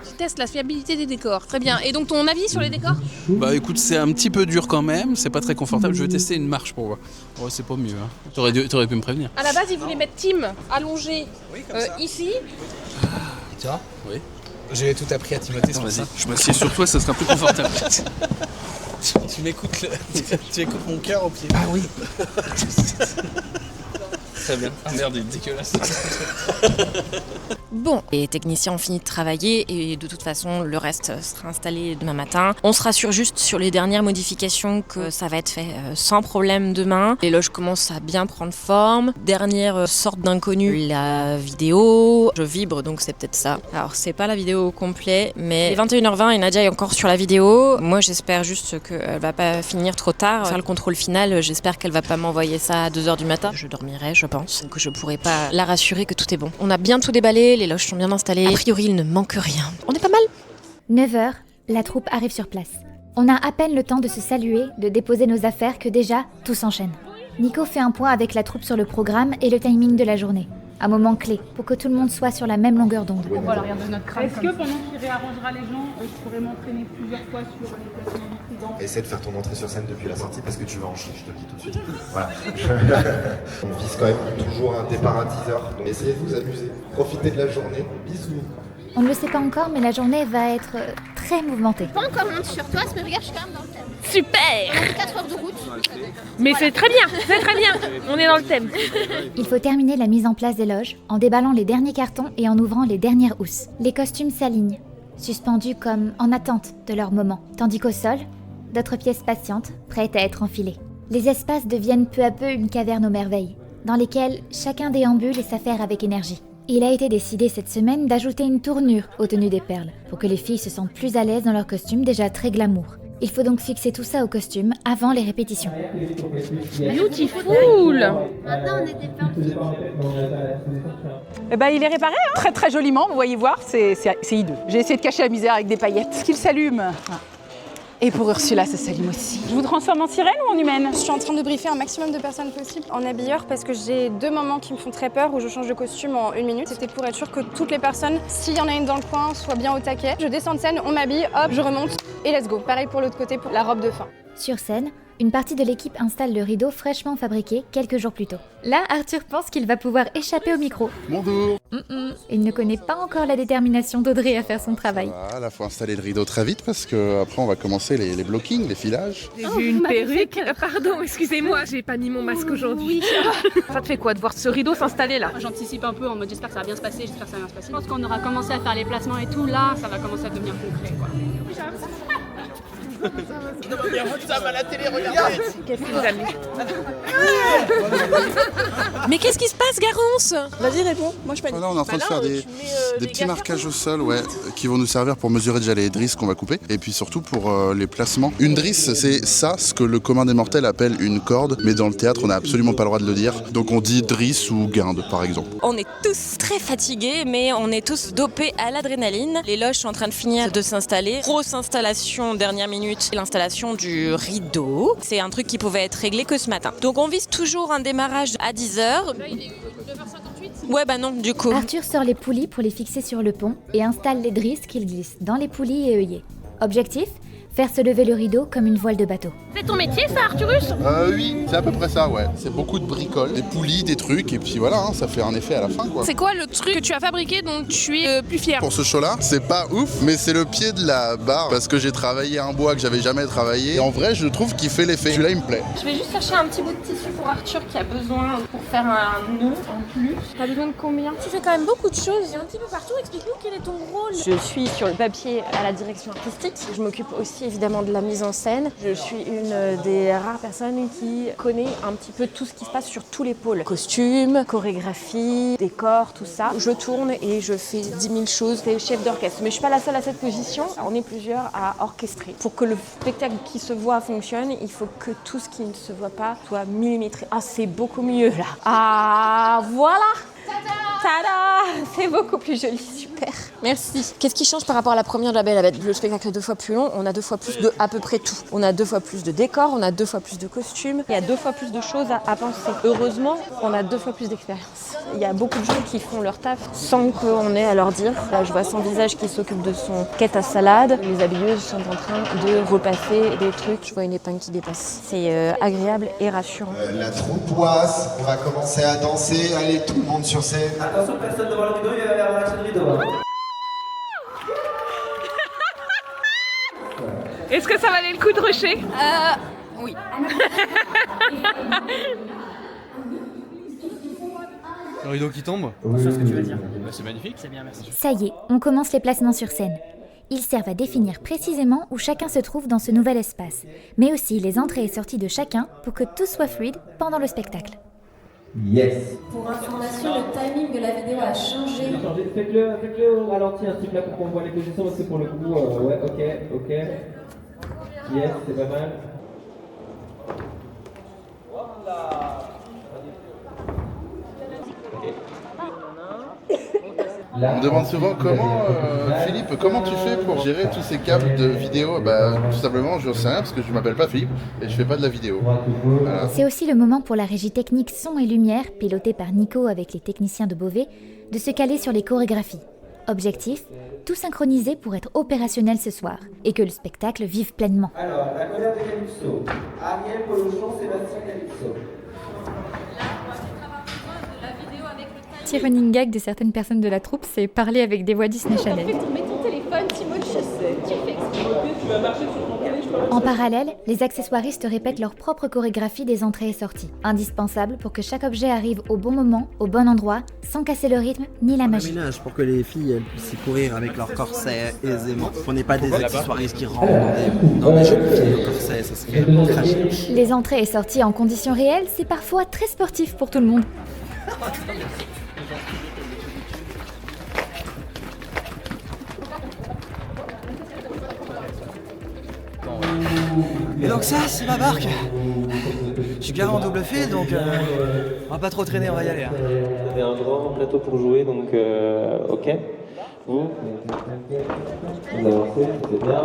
Tu testes la fiabilité des décors, très bien. Et donc ton avis sur les décors? Bah écoute, c'est un petit peu dur quand même, c'est pas très confortable. Je vais tester une marche pour voir. Ouais, c'est pas mieux. Hein. T'aurais pu me prévenir. À la base, ils voulaient mettre Tim allongé ici. Tu vois? Oui. J'ai tout appris à Timothée, c'est pour ça. Je m'assieds sur toi, ça sera plus confortable. Tu m'écoutes, tu écoutes mon cœur au pied. Ah oui. Très bien. Ah merde, il est dégueulasse. Bon, les techniciens ont fini de travailler et de toute façon, le reste sera installé demain matin. On se rassure juste sur les dernières modifications que ça va être fait sans problème demain. Les loges commencent à bien prendre forme. Dernière sorte d'inconnu, la vidéo. Je vibre, donc c'est peut-être ça. Alors, c'est pas la vidéo au complet, mais il est 21h20 et Nadia est encore sur la vidéo. Moi, j'espère juste qu'elle va pas finir trop tard. Faire le contrôle final, j'espère qu'elle va pas m'envoyer ça à 2h du matin. Je dormirai, je pense. Donc je pourrai pas la rassurer que tout est bon. On a bien tout déballé, les loges sont bien installées. A priori, il ne manque rien. On est pas mal. 9h, la troupe arrive sur place. On a à peine le temps de se saluer, de déposer nos affaires que déjà, tout s'enchaîne. Nico fait un point avec la troupe sur le programme et le timing de la journée. Un moment clé pour que tout le monde soit sur la même longueur d'onde. Voilà, regardez notre crâne. Est-ce que pendant qu'il réarrangera les gens, je pourrais m'entraîner plusieurs fois sur les placements du trident? Essaie de faire ton entrée sur scène depuis la sortie parce que tu vas en chier, je te le dis tout de suite. Voilà. On vise quand même toujours un départ à 10h. Donc essayez de vous amuser. Profitez de la journée. Bisous. On ne le sait pas encore, mais la journée va être très mouvementée. Pas encore monte sur toi, mais regarde, je suis quand même dans le thème. Super! On a 4 heures de route. Mais c'est très bien, on est dans le thème. Il faut terminer la mise en place des loges en déballant les derniers cartons et en ouvrant les dernières housses. Les costumes s'alignent, suspendus comme en attente de leur moment, tandis qu'au sol, d'autres pièces patientes, prêtes à être enfilées. Les espaces deviennent peu à peu une caverne aux merveilles, dans lesquelles chacun déambule et s'affaire avec énergie. Il a été décidé cette semaine d'ajouter une tournure aux tenues des perles, pour que les filles se sentent plus à l'aise dans leurs costumes déjà très glamour. Il faut donc fixer tout ça au costume avant les répétitions. Beautiful. Maintenant, on était partis. Eh ben, il est réparé, hein. Très très joliment, vous voyez voir, c'est hideux. J'ai essayé de cacher la misère avec des paillettes. Qu'il s'allume. Et pour Ursula, ça s'allume aussi. Je vous transforme en sirène ou en humaine? Je suis en train de briefer un maximum de personnes possible en habilleur parce que j'ai 2 moments qui me font très peur où je change de costume en 1 minute. C'était pour être sûr que toutes les personnes, s'il y en a une dans le coin, soient bien au taquet. Je descends de scène, on m'habille, hop, je remonte et let's go. Pareil pour l'autre côté, pour la robe de fin. Sur scène, une partie de l'équipe installe le rideau fraîchement fabriqué quelques jours plus tôt. Là, Arthur pense qu'il va pouvoir échapper au micro. Bonjour. Il ne connaît pas encore la détermination d'Audrey à faire son travail. Voilà, faut installer le rideau très vite parce que après on va commencer les blockings, les filages. J'ai vu une perruque. Pardon, excusez-moi, j'ai pas mis mon masque aujourd'hui. Ça te fait quoi de voir ce rideau s'installer là? J'anticipe un peu en mode j'espère que ça va bien se passer, j'espère que ça va bien se passer. Je pense qu'on aura commencé à faire les placements et tout, là, ça va commencer à devenir concret, quoi. Ça va la télé, regardez. Qu'est-ce qui vous a mis? Mais qu'est-ce qui se passe, Garance? Vas-y, réponds. Moi, je panique. Là, on est en train de faire des petits marquages au sol, qui vont nous servir pour mesurer déjà les drisses qu'on va couper, et puis surtout pour les placements. Une drisse, c'est ça, ce que le commun des mortels appelle une corde, mais dans le théâtre, on n'a absolument pas le droit de le dire. Donc on dit drisse ou guinde, par exemple. On est tous très fatigués, mais on est tous dopés à l'adrénaline. Les loges sont en train de finir de s'installer. Grosse installation, dernière minute, l'installation du rideau. C'est un truc qui pouvait être réglé que ce matin. Donc on vise toujours un démarrage à 10h. Là, il est 9h58. Ouais, bah non, du coup. Arthur sort les poulies pour les fixer sur le pont et installe les drisses qu'il glisse dans les poulies et œillets. Objectif ? Faire se lever le rideau comme une voile de bateau. C'est ton métier ça, Arthurus? Oui, c'est à peu près ça, ouais. C'est beaucoup de bricoles, des poulies, des trucs, et puis voilà, hein, ça fait un effet à la fin, quoi. C'est quoi le truc que tu as fabriqué dont tu es plus fier? Pour ce show-là, c'est pas ouf, mais c'est le pied de la barre, parce que j'ai travaillé un bois que j'avais jamais travaillé, et en vrai, je trouve qu'il fait l'effet. Celui-là, il me plaît. Je vais juste chercher un petit bout de tissu pour Arthur qui a besoin pour faire un nœud en plus. T'as besoin de combien? Tu fais quand même beaucoup de choses. Un petit peu partout, explique-nous quel est ton rôle. Je suis sur le papier à la direction artistique. Je m'occupe aussi évidemment de la mise en scène. Je suis une des rares personnes qui connaît un petit peu tout ce qui se passe sur tous les pôles. Costumes, chorégraphie, décor, tout ça. Je tourne et je fais 10 000 choses. C'est chef d'orchestre. Mais je suis pas la seule à cette position. On est plusieurs à orchestrer. Pour que le spectacle qui se voit fonctionne, il faut que tout ce qui ne se voit pas soit millimétré. Ah, c'est beaucoup mieux là. Ah, voilà. Tada! C'est beaucoup plus joli, super. Merci. Qu'est-ce qui change par rapport à la première de La Belle et la Bête? Le spectacle est 2 fois plus long, on a 2 fois plus de à peu près tout. On a 2 fois plus de décors, on a 2 fois plus de costumes, il y a 2 fois plus de choses à penser. Heureusement, on a 2 fois plus d'expérience. Il y a beaucoup de gens qui font leur taf sans qu'on ait à leur dire. Là, je vois son visage qui s'occupe de son quête à salade. Les habilleuses sont en train de repasser des trucs. Je vois une épingle qui dépasse. C'est agréable et rassurant. La troupoisse, on va commencer à danser. Allez, tout le monde sur scène. Attention, personne devant le rideau, il va y avoir l'action du rideau. Est-ce que ça valait le coup de rusher? Oui. Le rideau qui tombe? C'est ce que tu veux dire. C'est magnifique. C'est bien, merci. Ça y est, on commence les placements sur scène. Ils servent à définir précisément où chacun se trouve dans ce nouvel espace, mais aussi les entrées et sorties de chacun pour que tout soit fluide pendant le spectacle. Yes. Pour information, le timing de la vidéo a changé. Faites-le au ralenti, un truc là pour qu'on voit les positions parce que pour le coup, ouais, ok. Yes, c'est pas mal. On me demande souvent Philippe, comment tu fais pour gérer tous ces câbles de vidéo? Tout simplement, je sais rien parce que je m'appelle pas Philippe et je fais pas de la vidéo. Voilà. C'est aussi le moment pour la régie technique son et lumière, pilotée par Nico avec les techniciens de Beauvais, de se caler sur les chorégraphies. Objectif, tout synchroniser pour être opérationnel ce soir et que le spectacle vive pleinement. Alors, la colère de Calypso. Ariel Polochon, Sébastien Calypso. Petit running gag de certaines personnes de la troupe, c'est parler avec des voix Disney Channel. Mets ton téléphone, Simone Chasset. Tu fais exprès. Tu vas marcher sur ton pied, je peux. En parallèle, les accessoiristes répètent leur propre chorégraphie des entrées et sorties, indispensable pour que chaque objet arrive au bon moment, au bon endroit, sans casser le rythme ni la magie. Ménage pour que les filles elles puissent y courir avec leur corset aisément. On n'est pas des accessoiristes qui rentrent dans des jolies filles au corset, ça serait craché. Les entrées et sorties en conditions réelles, c'est parfois très sportif pour tout le monde. Et donc ça, c'est ma barque. Je suis garé en double fil, donc on va pas trop traîner, on va y aller. Vous avez un grand plateau pour jouer, donc ok. Vous avancez, c'est bien.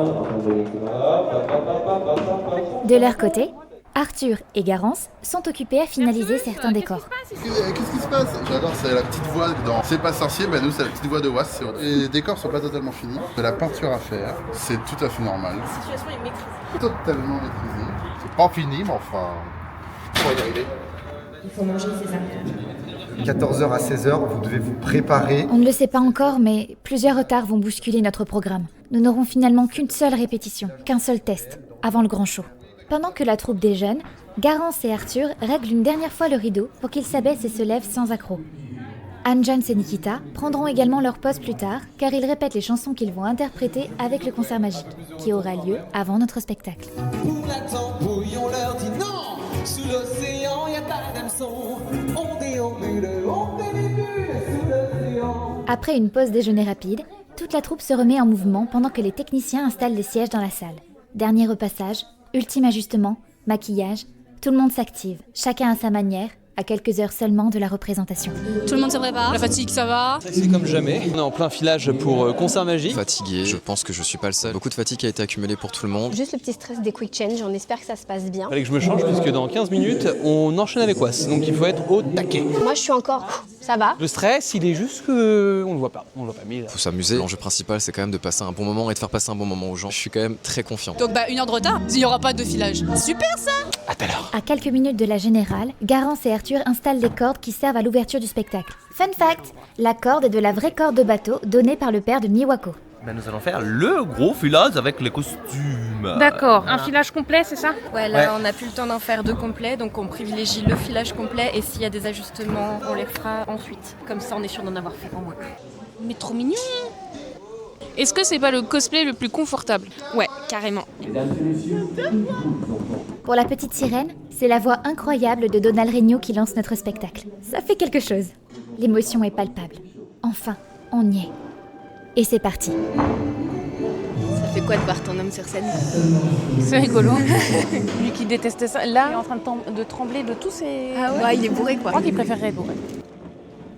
De leur côté, Arthur et Garance sont occupés à finaliser certains décors. Qu'est-ce qui se passe? J'adore, c'est la petite voix dans C'est pas sorcier, nous c'est la petite voix de Was. Les décors sont pas totalement finis. De la peinture à faire, c'est tout à fait normal. La situation est maîtrisée. Totalement maîtrisé. C'est pas fini, mais enfin, on va y arriver. Il faut manger, c'est ça. 14h à 16h, vous devez vous préparer. On ne le sait pas encore, mais plusieurs retards vont bousculer notre programme. Nous n'aurons finalement qu'une seule répétition, qu'un seul test, avant le grand show. Pendant que la troupe déjeune, Garance et Arthur règlent une dernière fois le rideau pour qu'il s'abaisse et se lève sans accroc. Anne Jones et Nikita prendront également leur pause plus tard, car ils répètent les chansons qu'ils vont interpréter avec le concert magique, qui aura lieu avant notre spectacle. On attend, on leur dit non. Sous l'océan, y a pas d'hameçon. On déambule, on fait des bulles sous l'océan. Après une pause déjeuner rapide, toute la troupe se remet en mouvement pendant que les techniciens installent des sièges dans la salle. Dernier repassage, ultime ajustement, maquillage, tout le monde s'active, chacun à sa manière, à quelques heures seulement de la représentation. Tout le monde se prépare. La fatigue, ça va? C'est comme jamais. On est en plein filage pour concert magique. Fatigué, je pense que je suis pas le seul. Beaucoup de fatigue a été accumulée pour tout le monde. Juste le petit stress des quick change, on espère que ça se passe bien. Fallait que je me change puisque dans 15 minutes, on enchaîne avec Was. Donc il faut être au taquet. Moi je suis encore... ça va. Le stress, il est juste que on le voit pas. On le voit pas. Mais faut s'amuser. L'enjeu principal, c'est quand même de passer un bon moment et de faire passer un bon moment aux gens. Je suis quand même très confiant. Donc 1 heure de retard, il n'y aura pas de filage. Super ça! À tout à l'heure. À quelques minutes de la générale, Garance et Arthur installent les cordes qui servent à l'ouverture du spectacle. Fun fact, la corde est de la vraie corde de bateau donnée par le père de Miwako. Nous allons faire le gros filage avec les costumes. D'accord, un filage complet, c'est ça? Ouais, là on n'a plus le temps d'en faire 2 complets, donc on privilégie le filage complet et s'il y a des ajustements, on les fera ensuite. Comme ça on est sûr d'en avoir fait en moins. Mais trop mignon! Est-ce que c'est pas le cosplay le plus confortable? Ouais, carrément. Pour la petite sirène, c'est la voix incroyable de Donald Regnault qui lance notre spectacle. Ça fait quelque chose. L'émotion est palpable. Enfin, on y est. Et c'est parti. Ça fait quoi de voir ton homme sur scène? C'est rigolo. Lui qui déteste ça, là, il est en train de trembler de tous ses... Ah ouais, il est bourré quoi. Je crois qu'il préférerait être bourré.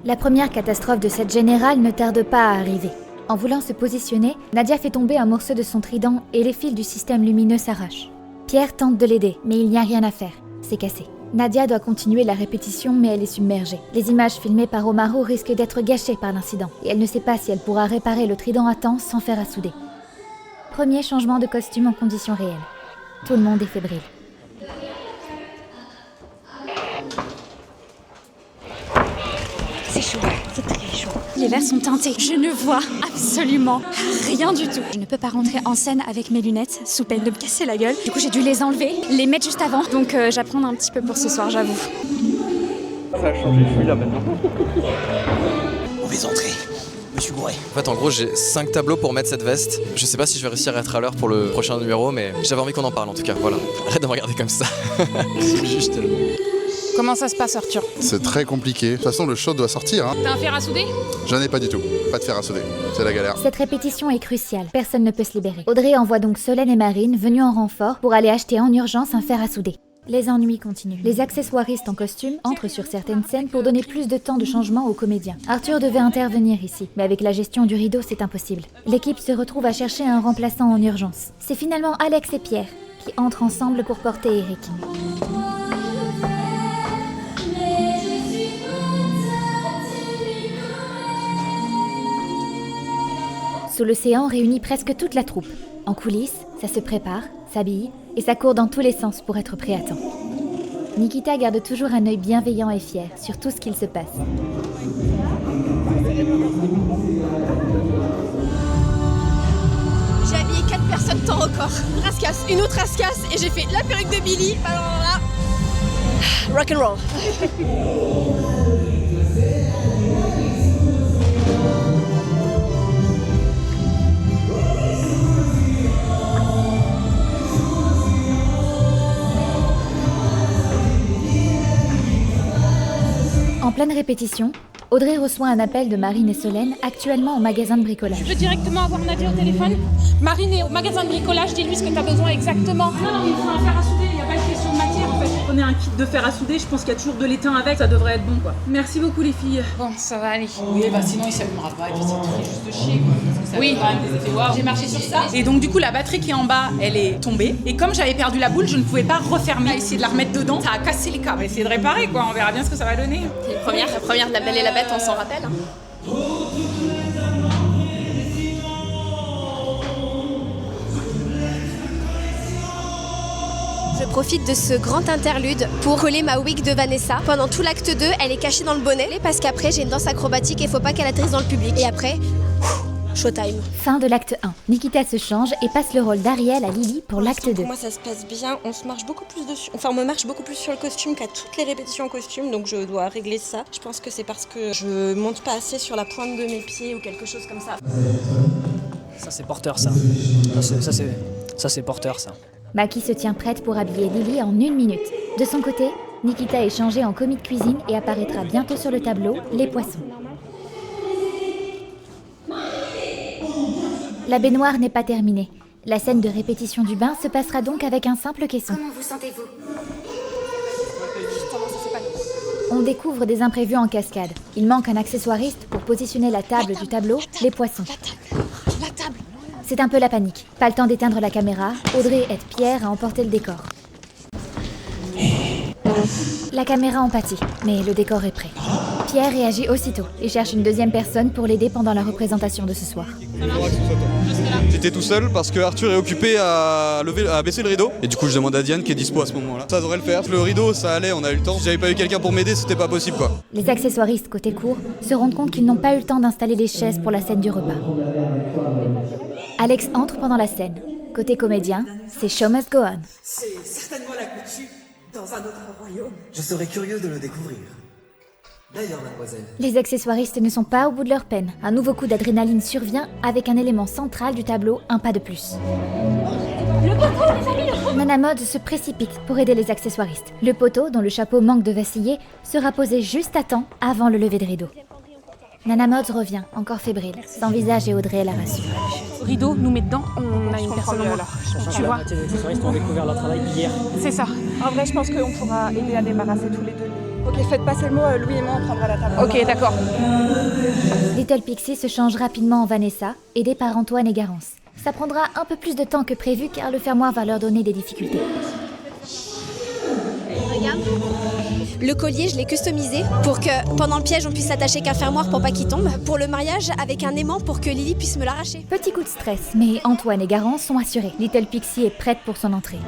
La première catastrophe de cette générale ne tarde pas à arriver. En voulant se positionner, Nadia fait tomber un morceau de son trident et les fils du système lumineux s'arrachent. Pierre tente de l'aider, mais il n'y a rien à faire. C'est cassé. Nadia doit continuer la répétition, mais elle est submergée. Les images filmées par Omaro risquent d'être gâchées par l'incident, et elle ne sait pas si elle pourra réparer le trident à temps sans fer à souder. Premier changement de costume en conditions réelles. Tout le monde est fébrile. C'est chaud, c'est très chaud. Les verres sont teintés. Je ne vois absolument rien du tout. Je ne peux pas rentrer en scène avec mes lunettes sous peine de me casser la gueule. Du coup, j'ai dû les enlever, les mettre juste avant. Donc, j'apprends un petit peu pour ce soir, j'avoue. Ça a changé, je suis là maintenant. Mauvaise entrée. Je suis bourré. En fait, en gros, j'ai 5 tableaux pour mettre cette veste. Je sais pas si je vais réussir à être à l'heure pour le prochain numéro, mais j'avais envie qu'on en parle en tout cas. Voilà. Arrête de me regarder comme ça. C'est juste tellement. Comment ça se passe, Arthur? C'est très compliqué. De toute façon, le show doit sortir. T'as un fer à souder? J'en ai pas du tout. Pas de fer à souder. C'est la galère. Cette répétition est cruciale. Personne ne peut se libérer. Audrey envoie donc Solène et Marine, venues en renfort, pour aller acheter en urgence un fer à souder. Les ennuis continuent. Les accessoiristes en costume entrent sur certaines scènes pour donner plus de temps de changement aux comédiens. Arthur devait intervenir ici, mais avec la gestion du rideau, c'est impossible. L'équipe se retrouve à chercher un remplaçant en urgence. C'est finalement Alex et Pierre qui entrent ensemble pour porter Eric. Sous l'océan réunit presque toute la troupe. En coulisses, ça se prépare, s'habille et ça court dans tous les sens pour être prêt à temps. Nikita garde toujours un œil bienveillant et fier sur tout ce qu'il se passe. J'ai habillé 4 personnes temps record. Rascasse, une autre rascasse et j'ai fait la perruque de Billy. Alors là, rock'n'roll. En pleine répétition, Audrey reçoit un appel de Marine et Solène, actuellement au magasin de bricolage. Tu peux directement avoir Nadia au téléphone? Marine est au magasin de bricolage, dis-lui ce que t'as besoin exactement. Non, il faut un fer à souder, il n'y a pas de question de matière en fait. Prenez un kit de fer à souder, je pense qu'il y a toujours de l'étain avec, ça devrait être bon quoi. Merci beaucoup les filles. Bon, ça va aller. Oui, bah sinon il s'allumera pas et puis c'est juste de chier quoi. Parce que ça Oui, fait quand même des effets waouh. j'ai marché sur ça. Et donc du coup la batterie qui est en bas, elle est tombée. Et comme j'avais perdu la boule, je ne pouvais pas refermer. Essayer de la remettre dedans, ça a cassé les câbles. On va essayer de réparer quoi, on verra bien ce que ça va donner. C'est la première de La Belle et la Bête, on s'en rappelle. Je profite de ce grand interlude pour coller ma wig de Vanessa. Pendant tout l'acte 2, elle est cachée dans le bonnet parce qu'après j'ai une danse acrobatique et faut pas qu'elle atterrisse dans le public. Et après, showtime. Fin de l'acte 1. Nikita se change et passe le rôle d'Ariel à Lily pour l'acte 2. Pour moi ça se passe bien, on se marche beaucoup plus dessus. Enfin on me marche beaucoup plus sur le costume qu'à toutes les répétitions en costume, donc je dois régler ça. Je pense que c'est parce que je monte pas assez sur la pointe de mes pieds ou quelque chose comme ça. Ça c'est porteur ça. Ça c'est porteur ça. Maki se tient prête pour habiller Lily en 1 minute. De son côté, Nikita est changée en commis de cuisine et apparaîtra bientôt sur le tableau Les Poissons. La baignoire n'est pas terminée. La scène de répétition du bain se passera donc avec un simple caisson. Comment vous sentez-vous? On découvre des imprévus en cascade. Il manque un accessoiriste pour positionner la table du tableau Les Poissons. La table. C'est un peu la panique. Pas le temps d'éteindre la caméra, Audrey aide Pierre à emporter le décor. La caméra en pâtit, mais le décor est prêt. Pierre réagit aussitôt et cherche une deuxième personne pour l'aider pendant la représentation de ce soir. J'étais tout seul parce que Arthur est occupé à baisser le rideau. Et du coup, je demande à Diane qui est dispo à ce moment-là. Ça devrait le faire. Le rideau, ça allait, on a eu le temps. Si j'avais pas eu quelqu'un pour m'aider, c'était pas possible quoi. Les accessoiristes côté cour se rendent compte qu'ils n'ont pas eu le temps d'installer les chaises pour la scène du repas. Alex entre pendant la scène. Côté comédien, c'est Show Must Go On. C'est certainement la coutume dans un autre royaume. Je serais curieux de le découvrir. D'ailleurs, mademoiselle. Les accessoiristes ne sont pas au bout de leur peine. Un nouveau coup d'adrénaline survient avec un élément central du tableau, un pas de plus. Le poteau, les amis, le poteau. Nana Mode se précipite pour aider les accessoiristes. Le poteau, dont le chapeau manque de vaciller, sera posé juste à temps avant le lever de rideau. Nana Mode revient, encore fébrile. Son visage et Audrey la rassurent. Rideau, nous met dedans, on a une personne en moins. Tu vois. Les accessoiristes ont découvert leur travail hier. C'est ça. En vrai, je pense qu'on pourra aider à débarrasser tous les deux. Ok, faites passer le mot, Louis et moi on prendra la table. Ok, d'accord. Little Pixie se change rapidement en Vanessa, aidée par Antoine et Garance. Ça prendra un peu plus de temps que prévu car le fermoir va leur donner des difficultés. Regarde. Le collier, je l'ai customisé pour que pendant le piège on puisse s'attacher qu'un fermoir pour pas qu'il tombe. Pour le mariage, avec un aimant pour que Lily puisse me l'arracher. Petit coup de stress, mais Antoine et Garance sont assurés. Little Pixie est prête pour son entrée.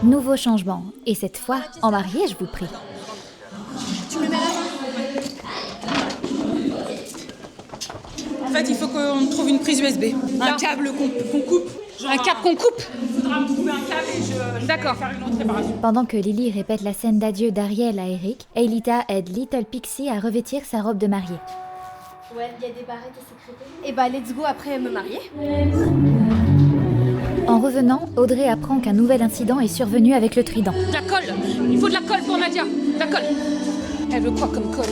Nouveau changement, et cette fois, en mariée, je vous prie. Tu me mets là. En fait, il faut qu'on trouve une prise USB. Un câble qu'on coupe. Un câble qu'on coupe. Il faudra me trouver un câble et je vais faire une autre réparation. Pendant que Lily répète la scène d'adieu d'Ariel à Eric, Aelita aide Little Pixie à revêtir sa robe de mariée. Ouais, il y a des barrettes à sécurité. Et bah, let's go après me marier. En revenant, Audrey apprend qu'un nouvel incident est survenu avec le trident. De la colle. Il faut de la colle pour Nadia. De la colle. Elle veut quoi comme colle?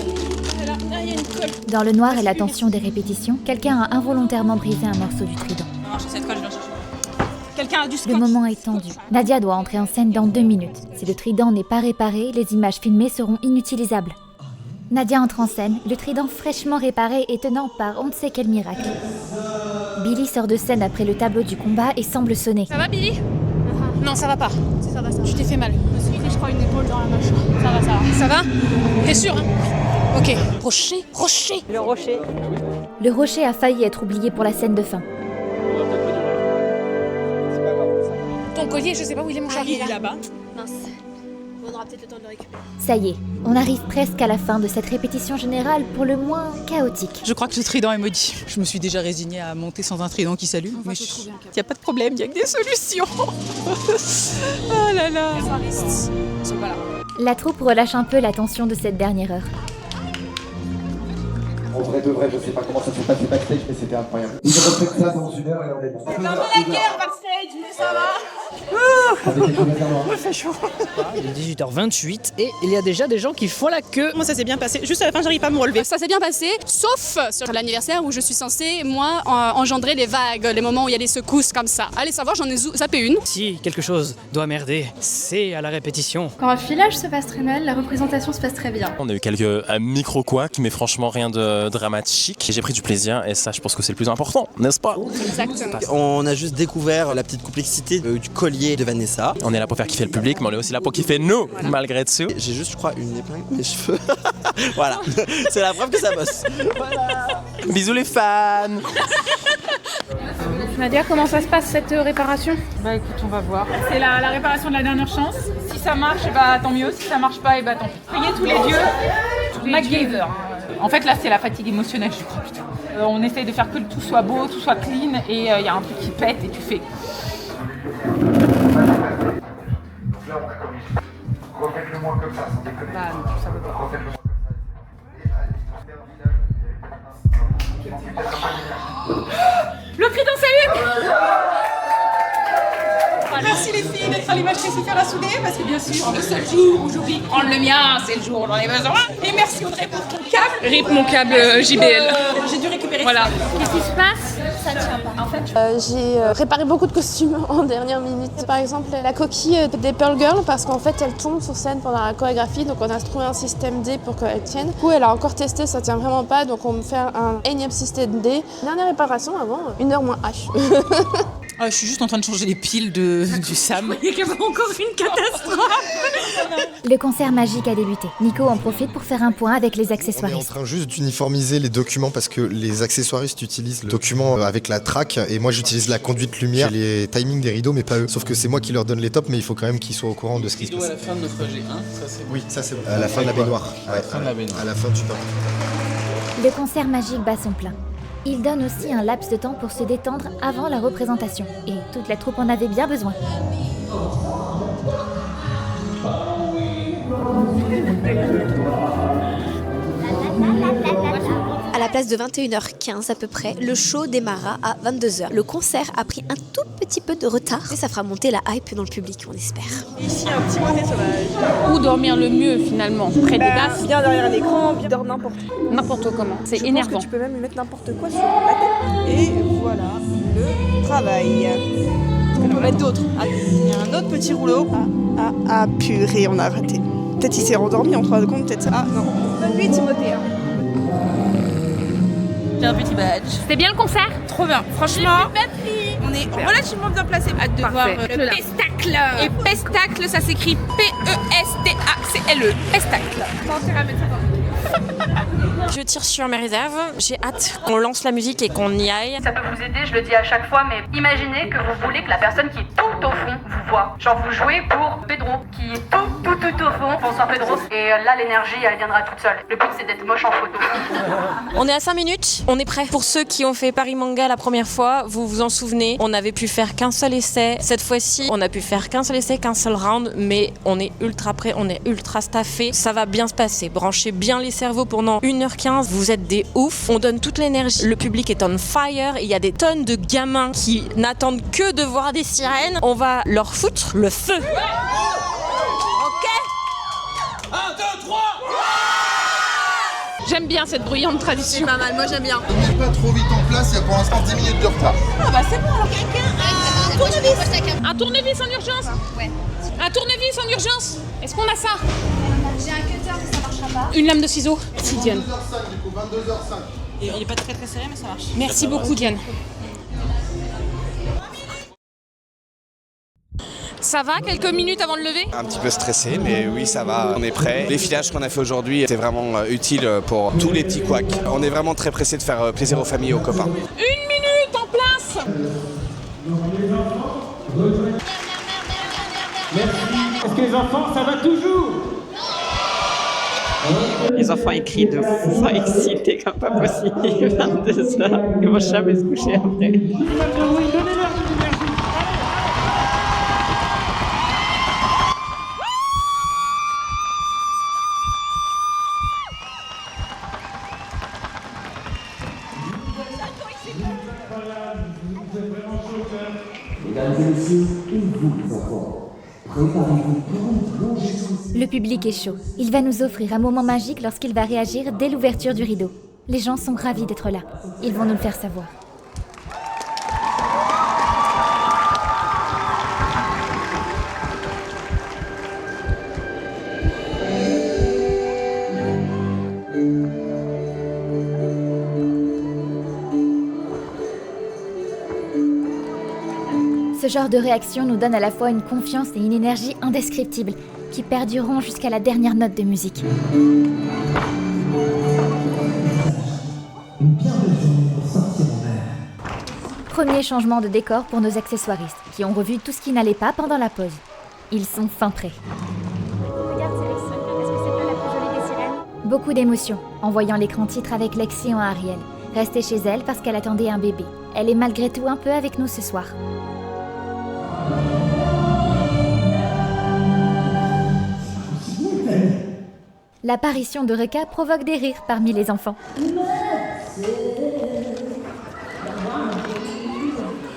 Là, il y a une colle. Dans le noir et la tension des répétitions, quelqu'un a involontairement brisé un morceau du trident. Non, j'ai cette colle, je viens chercher. Quelqu'un a du scotch. Le moment est tendu. Nadia doit entrer en scène dans 2 minutes. Si le trident n'est pas réparé, les images filmées seront inutilisables. Nadia entre en scène, le trident fraîchement réparé et tenant par on ne sait quel miracle. Billy sort de scène après le tableau du combat et semble sonner. Ça va, Billy? Non, ça va pas. Ça va. Tu t'es fait mal. Je me suis fait, je crois, une épaule dans la mâchoire. Ça va. Ça va? T'es sûr, hein? Ok. Rocher. Le rocher. Le rocher a failli être oublié pour la scène de fin. Ton collier, je sais pas où il est, mon chéri. Il est là-bas. Mince. On aura peut-être le temps de le récupérer. Ça y est, on arrive presque à la fin de cette répétition générale pour le moins chaotique. Je crois que ce trident est maudit. Je me suis déjà résignée à monter sans un trident qui s'allume. Mais il n'y a pas de problème, il n'y a que des solutions. Oh là là. Les artistes sont pas là. La troupe relâche un peu la tension de cette dernière heure. En vrai de vrai, je sais pas comment ça s'est passé backstage, mais c'était incroyable. Ils ont fait ça dans 1 heure et on est bon. C'est un peu la guerre backstage, mais ça va. Il fait chaud. Il est 18h28 et il y a déjà des gens qui font la queue. Moi ça s'est bien passé, juste à la fin j'arrive pas à me relever. Ça s'est bien passé, sauf sur l'anniversaire où je suis censée, moi, engendrer les vagues, les moments où il y a des secousses comme ça. Allez savoir, j'en ai zappé une. Si quelque chose doit merder, c'est à la répétition. Quand le filage se passe très mal, la représentation se passe très bien. On a eu quelques micro-couacs, mais franchement rien de dramatique. J'ai pris du plaisir et ça je pense que c'est le plus important, n'est-ce pas? Exactement. On a juste découvert la petite complexité du collier de Vanessa. On est là pour faire kiffer le public, mais on est aussi là pour kiffer nous, malgré tout. J'ai juste, je crois, une épingle dans mes cheveux. Voilà, c'est la preuve que ça bosse. Voilà. Bisous les fans. Nadia, comment ça se passe cette réparation? Bah écoute, on va voir. C'est la réparation de la dernière chance. Si ça marche, bah tant mieux. Si ça marche pas, et bah tant pis. Priez tous les dieux. MacGyver. En fait, là, c'est la fatigue émotionnelle, je crois. Putain. On essaye de faire que tout soit beau, tout soit clean, et il y a un truc qui pète et tu fais. Refaites-le moins comme ça, sans déconner. Bah non, ça veut pas. Refaites-le moins. Le cri d'un salut. Merci les filles d'être allées m'acheter ce fer à souder parce que bien sûr, le seul jour où j'oublie de prendre le mien, c'est le jour où j'en ai besoin. Et merci Audrey pour ton câble. Rip mon câble JBL. J'ai dû récupérer voilà. Qu'est-ce qui se passe? Ça ne tient pas. En fait, j'ai réparé beaucoup de costumes en dernière minute. Par exemple, la coquille des Pearl Girls, parce qu'en fait, elle tombe sur scène pendant la chorégraphie, donc on a trouvé un système D pour qu'elle tienne. Du coup, elle a encore testé, ça tient vraiment pas, donc on me fait un énième système D. Dernière réparation avant, 1h moins H. Ah, je suis juste en train de changer les piles du Sam. il y avait encore une catastrophe. Le concert magique a débuté. Nico en profite pour faire un point avec les On est en accessoiristes. train juste d'uniformiser les documents parce que les accessoiristes utilisent le document avec la track et moi j'utilise la conduite lumière. J'ai les timings des rideaux mais pas eux. Sauf que c'est moi qui leur donne les tops mais il faut quand même qu'ils soient au courant de ce qui se passe. à la fin de notre G1, ça c'est bon. Oui, ça c'est bon. À la fin de la baignoire. À la fin de la baignoire. À la fin du top. Le concert magique bat son plein. Il donne aussi un laps de temps pour se détendre avant la représentation. Et toute la troupe en avait bien besoin. À la place de 21h15 à peu près, le show démarra à 22h. Le concert a pris un tout petit peu de retard, mais ça fera monter la hype dans le public, on espère. Ici, un petit côté sauvage. Où dormir le mieux finalement? Près des tasses? Bien derrière l'écran, bien dehors n'importe où. N'importe comment. C'est Je énervant. pense que tu peux même lui mettre n'importe quoi sur la tête. Et voilà, le travail. On va en mettre d'autres. Ah, il y a un autre petit rouleau. Ah, purée, on a raté. Peut-être il s'est rendormi en 3 secondes, peut-être ça. Ah non. Bonne nuit Timothée. J'ai un petit badge. C'était bien le concert? Trop bien. Franchement, on est relativement bien placés. Hâte de voir le pestacle. Et pestacle, ça s'écrit P-E-S-T-A-C-L-E. Pestacle. Je tire sur mes réserves. J'ai hâte qu'on lance la musique et qu'on y aille. Ça peut vous aider, je le dis à chaque fois, mais imaginez que vous voulez que la personne qui est tout au fond vous voit. Genre vous jouez pour Pedro, qui est tout au fond. Bonsoir Pedro. Et là l'énergie, elle viendra toute seule. Le but c'est d'être moche en photo. On est à 5 minutes, on est prêt. Pour ceux qui ont fait Paris Manga la première fois, vous vous en souvenez, on avait pu faire qu'un seul essai. Cette fois-ci, on a pu faire qu'un seul essai, qu'un seul round, mais on est ultra prêt, on est ultra staffé. Ça va bien se passer. Branchez bien les cerveaux pendant 1h15. Vous êtes des oufs. On donne toute l'énergie. Le public est on fire. Il y a des tonnes de gamins qui n'attendent que de voir des sirènes. On va leur foutre le feu. Ok ? 1, 2, 3. J'aime bien cette bruyante tradition. C'est pas mal, moi j'aime bien. Ne mets pas trop vite en place, il y a pour l'instant 10 minutes de retard. Ah bah c'est bon. Un tournevis. Un tournevis en urgence? Ouais. Un tournevis en urgence? Est-ce qu'on a ça? J'ai un cutter, mais ça marchera pas. Une lame de ciseaux? Merci Diane. 22h05 du coup, 22h05. Il est pas très serré, mais ça marche. Merci beaucoup Diane. Ça va, quelques minutes avant de lever? Un petit peu stressé, mais oui, ça va, on est prêt. Les filages qu'on a fait aujourd'hui étaient vraiment utiles pour tous les petits couacs. On est vraiment très pressé de faire plaisir aux familles et aux copains. 1 minute en place! Est-ce que les enfants, ça va toujours? Les enfants écrient de fou, sont excités comme pas possible. 22h, ils vont jamais se coucher après. Mesdames et messieurs, et vous les enfants, Le public est chaud. Il va nous offrir un moment magique lorsqu'il va réagir dès l'ouverture du rideau. Les gens sont ravis d'être là. Ils vont nous le faire savoir. Ce genre de réaction nous donne à la fois une confiance et une énergie indescriptibles qui perdureront jusqu'à la dernière note de musique. Premier changement de décor pour nos accessoiristes qui ont revu tout ce qui n'allait pas pendant la pause. Ils sont fin prêts. Regarde, c'est Lexi. Est-ce que c'est pas la plus jolie des sirènes ? Beaucoup d'émotions en voyant l'écran titre avec Lexi en Ariel. Restée chez elle parce qu'elle attendait un bébé. Elle est malgré tout un peu avec nous ce soir. L'apparition de Reka provoque des rires parmi les enfants.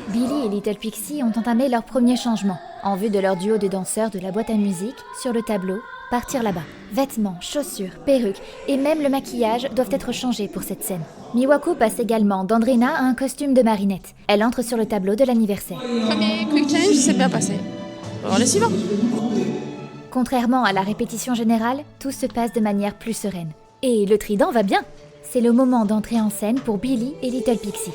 Billy et Little Pixie ont entamé leur premier changement, en vue de leur duo de danseurs de la boîte à musique, sur le tableau, partir là-bas. Vêtements, chaussures, perruques et même le maquillage doivent être changés pour cette scène. Miwako passe également d'Andrina à un costume de Marinette. Elle entre sur le tableau de l'anniversaire. Premier quick change, c'est bien passé. Alors le suivant. Contrairement à la répétition générale, tout se passe de manière plus sereine. Et le trident va bien. C'est le moment d'entrer en scène pour Billy et Little Pixie.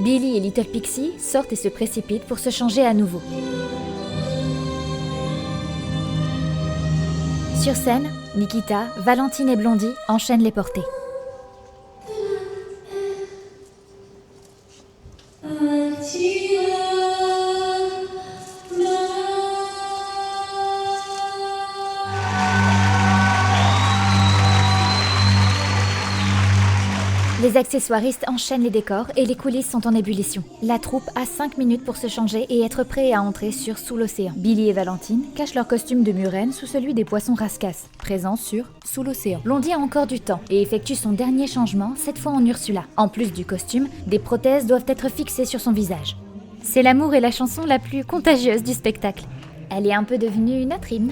Billy et Little Pixie sortent et se précipitent pour se changer à nouveau. Sur scène, Nikita, Valentine et Blondie enchaînent les portées. Les accessoiristes enchaînent les décors et les coulisses sont en ébullition. La troupe a 5 minutes pour se changer et être prêt à entrer sur Sous l'océan. Billy et Valentine cachent leur costume de murène sous celui des poissons rascasses, présents sur Sous l'océan. Blondie a encore du temps et effectue son dernier changement, cette fois en Ursula. En plus du costume, des prothèses doivent être fixées sur son visage. C'est l'amour et la chanson la plus contagieuse du spectacle. Elle est un peu devenue notre hymne.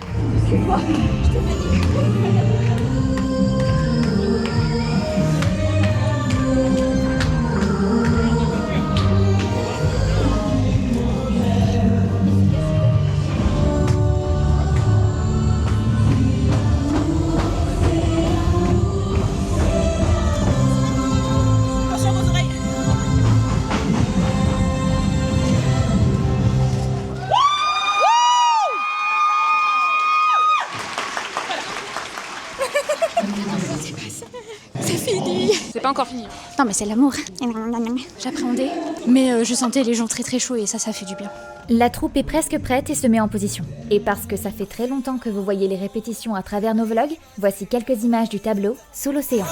C'est pas encore fini. Non mais c'est l'amour. J'appréhendais, mais je sentais les gens très très chauds et ça fait du bien. La troupe est presque prête et se met en position. Et parce que ça fait très longtemps que vous voyez les répétitions à travers nos vlogs, voici quelques images du tableau Sous l'océan.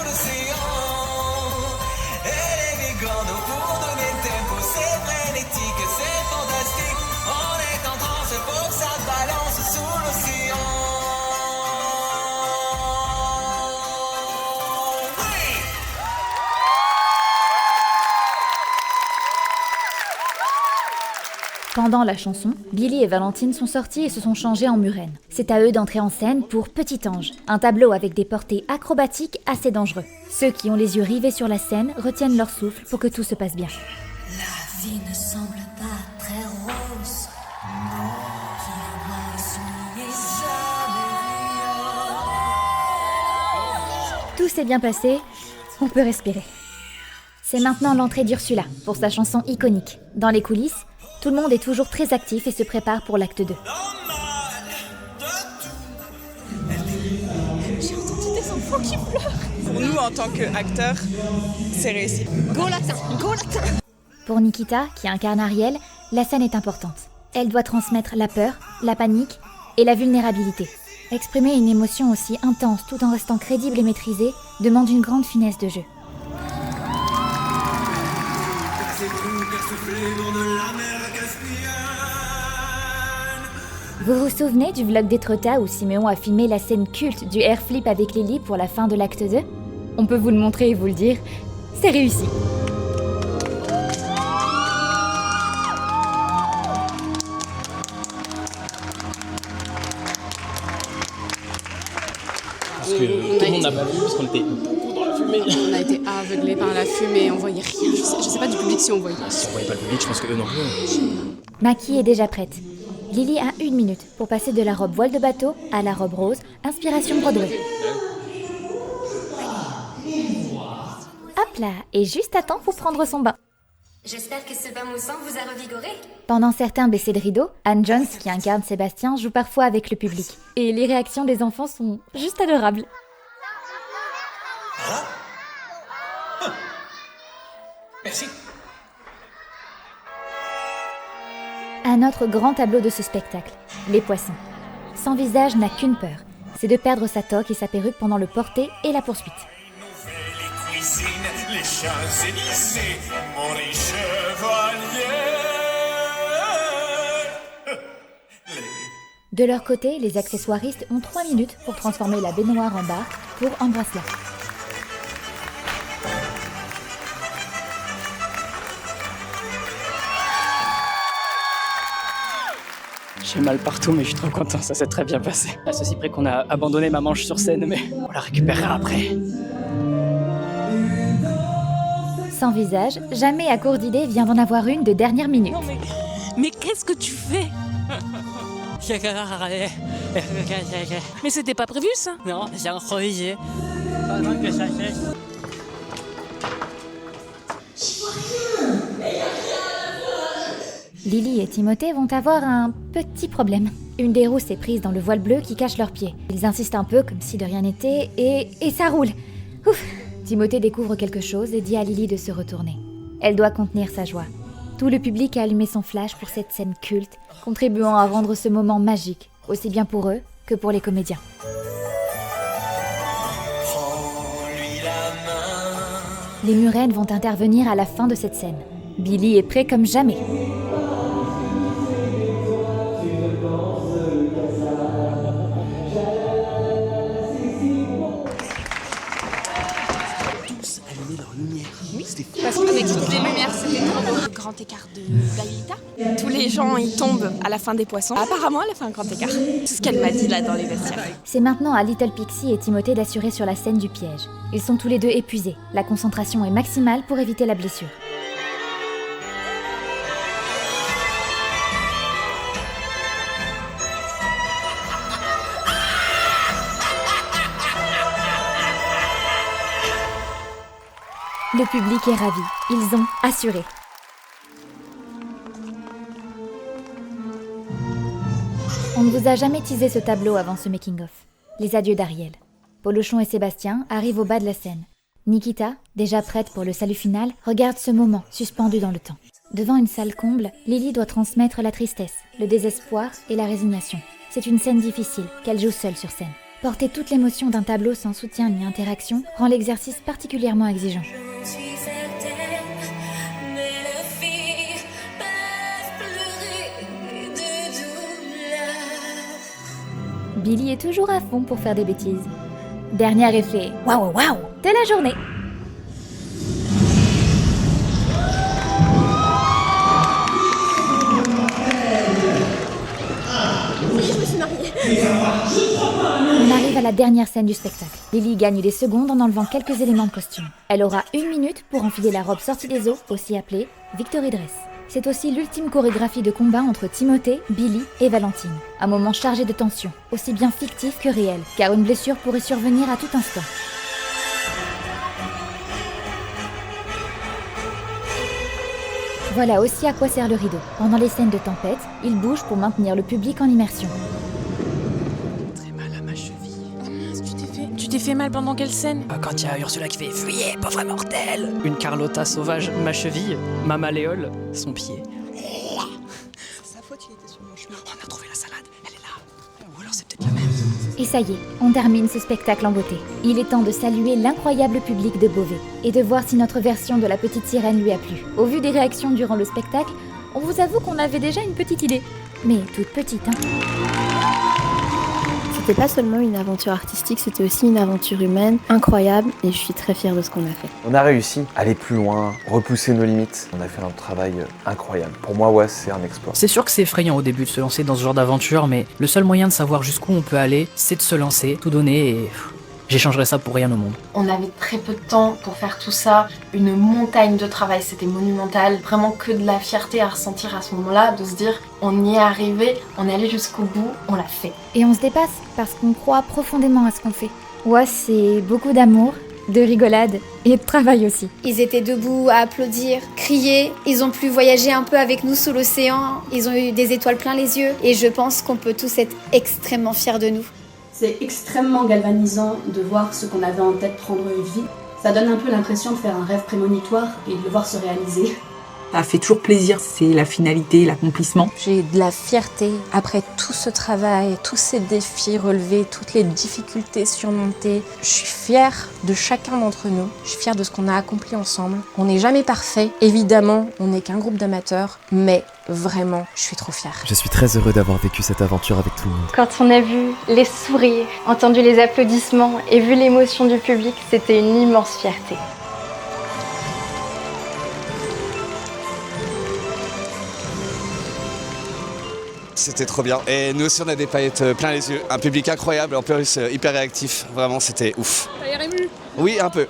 Pendant la chanson, Billy et Valentine sont sortis et se sont changés en murène. C'est à eux d'entrer en scène pour Petit Ange, un tableau avec des portées acrobatiques assez dangereux. Ceux qui ont les yeux rivés sur la scène retiennent leur souffle pour que tout se passe bien. La vie ne semble pas très rose. Non, qui va jamais. Tout s'est bien passé, on peut respirer. C'est maintenant l'entrée d'Ursula pour sa chanson iconique. Dans les coulisses, tout le monde est toujours très actif et se prépare pour l'acte 2. J'ai entendu des enfants qui pleurent. Pour nous, en tant qu'acteurs, c'est réussi. Go latin, go latin. Pour Nikita, qui incarne Ariel, la scène est importante. Elle doit transmettre la peur, la panique et la vulnérabilité. Exprimer une émotion aussi intense tout en restant crédible et maîtrisée demande une grande finesse de jeu. Vous vous souvenez du vlog d'Etretat où Siméon a filmé la scène culte du air flip avec Lily pour la fin de l'acte 2 ? On peut vous le montrer et vous le dire, c'est réussi. Parce que tout le monde n'a pas vu, parce qu'on était beaucoup dans la fumée. On a été aveuglés par la fumée, on voyait rien. Je sais pas du public si on voyait. Si on voyait pas le public, je pense que eux non plus. Maki est déjà prête. Lily a 1 minute pour passer de la robe voile de bateau à la robe rose, inspiration Broadway. Hop là, et juste à temps pour prendre son bain. J'espère que ce bain moussant vous a revigoré. Pendant certains baissés de rideau, Anne Jones, qui incarne Sébastien, joue parfois avec le public. Et les réactions des enfants sont juste adorables. Merci. Un autre grand tableau de ce spectacle, les poissons. Sans visage n'a qu'une peur, c'est de perdre sa toque et sa perruque pendant le porté et la poursuite. Cuisine, les Champs-Élysées, mon riche chevalier. De leur côté, les accessoiristes ont 3 minutes pour transformer la baignoire en barque pour Embrasse-la. J'ai mal partout, mais je suis trop content, ça s'est très bien passé. À ceci près qu'on a abandonné ma manche sur scène, mais on la récupérera après. Sans visage, jamais à court d'idées vient d'en avoir une de dernière minute. Non mais qu'est-ce que tu fais? Mais c'était pas prévu ça? Non, j'ai improvisé. Lily et Timothée vont avoir un petit problème. Une des roues s'est prise dans le voile bleu qui cache leurs pieds. Ils insistent un peu comme si de rien n'était et ça roule. Ouf. Timothée découvre quelque chose et dit à Lily de se retourner. Elle doit contenir sa joie. Tout le public a allumé son flash pour cette scène culte, contribuant à rendre ce moment magique, aussi bien pour eux que pour les comédiens. Les Murennes vont intervenir à la fin de cette scène. Billy est prêt comme jamais. Parce qu'avec toutes les lumières, c'était trop beau. Le grand écart de Dalita. Tous les gens, ils tombent à la fin des poissons. Apparemment, elle a fait un grand écart. Tout ce qu'elle m'a dit là dans les vestiaires. C'est maintenant à Little Pixie et Timothée d'assurer sur la scène du piège. Ils sont tous les deux épuisés. La concentration est maximale pour éviter la blessure. Le public est ravi. Ils ont assuré. On ne vous a jamais teasé ce tableau avant ce making-of. Les adieux d'Ariel. Polochon et Sébastien arrivent au bas de la scène. Nikita, déjà prête pour le salut final, regarde ce moment suspendu dans le temps. Devant une salle comble, Lily doit transmettre la tristesse, le désespoir et la résignation. C'est une scène difficile qu'elle joue seule sur scène. Porter toute l'émotion d'un tableau sans soutien ni interaction rend l'exercice particulièrement exigeant. Billy est toujours à fond pour faire des bêtises. Dernier effet, waouh waouh, de la journée. Je me suis mariée. On arrive à la dernière scène du spectacle. Lily gagne des secondes en enlevant quelques éléments de costume. Elle aura 1 minute pour enfiler la robe sortie des eaux, aussi appelée Victory Dress. C'est aussi l'ultime chorégraphie de combat entre Timothée, Billy et Valentine. Un moment chargé de tension, aussi bien fictif que réel, car une blessure pourrait survenir à tout instant. Voilà aussi à quoi sert le rideau. Pendant les scènes de tempête, il bouge pour maintenir le public en immersion. Très mal à ma cheville. Oh mince, tu t'es fait mal pendant quelle scène? Quand il y a Ursula qui fait « Fuyez, pauvre mortel !» Une Carlotta sauvage, ma cheville, ma malléole, son pied. Sa faute, il était sur mon chemin. On a trouvé la salade, elle est là. Ou alors c'est peut-être la même. Et ça y est, on termine ce spectacle en beauté. Il est temps de saluer l'incroyable public de Beauvais et de voir si notre version de la petite sirène lui a plu. Au vu des réactions durant le spectacle, on vous avoue qu'on avait déjà une petite idée. Mais toute petite, hein. C'était pas seulement une aventure artistique, c'était aussi une aventure humaine incroyable et je suis très fière de ce qu'on a fait. On a réussi à aller plus loin, repousser nos limites. On a fait un travail incroyable. Pour moi, ouais, c'est un exploit. C'est sûr que c'est effrayant au début de se lancer dans ce genre d'aventure, mais le seul moyen de savoir jusqu'où on peut aller, c'est de se lancer, tout donner et j'échangerais ça pour rien au monde. On avait très peu de temps pour faire tout ça, une montagne de travail, c'était monumental, vraiment que de la fierté à ressentir à ce moment-là, de se dire on y est arrivé, on est allé jusqu'au bout, on l'a fait. Et on se dépasse parce qu'on croit profondément à ce qu'on fait. Ouais, c'est beaucoup d'amour, de rigolade et de travail aussi. Ils étaient debout à applaudir, crier, ils ont pu voyager un peu avec nous sous l'océan, ils ont eu des étoiles plein les yeux et je pense qu'on peut tous être extrêmement fiers de nous. C'est extrêmement galvanisant de voir ce qu'on avait en tête prendre vie. Ça donne un peu l'impression de faire un rêve prémonitoire et de le voir se réaliser. Ça fait toujours plaisir, c'est la finalité, l'accomplissement. J'ai de la fierté après tout ce travail, tous ces défis relevés, toutes les difficultés surmontées. Je suis fière de chacun d'entre nous, je suis fière de ce qu'on a accompli ensemble. On n'est jamais parfait, évidemment, on n'est qu'un groupe d'amateurs, mais vraiment, je suis trop fière. Je suis très heureux d'avoir vécu cette aventure avec tout le monde. Quand on a vu les sourires, entendu les applaudissements et vu l'émotion du public, c'était une immense fierté. C'était trop bien. Et nous aussi, on a des paillettes plein les yeux. Un public incroyable, en plus hyper réactif. Vraiment, c'était ouf. T'as l'air ému ? Oui, un peu.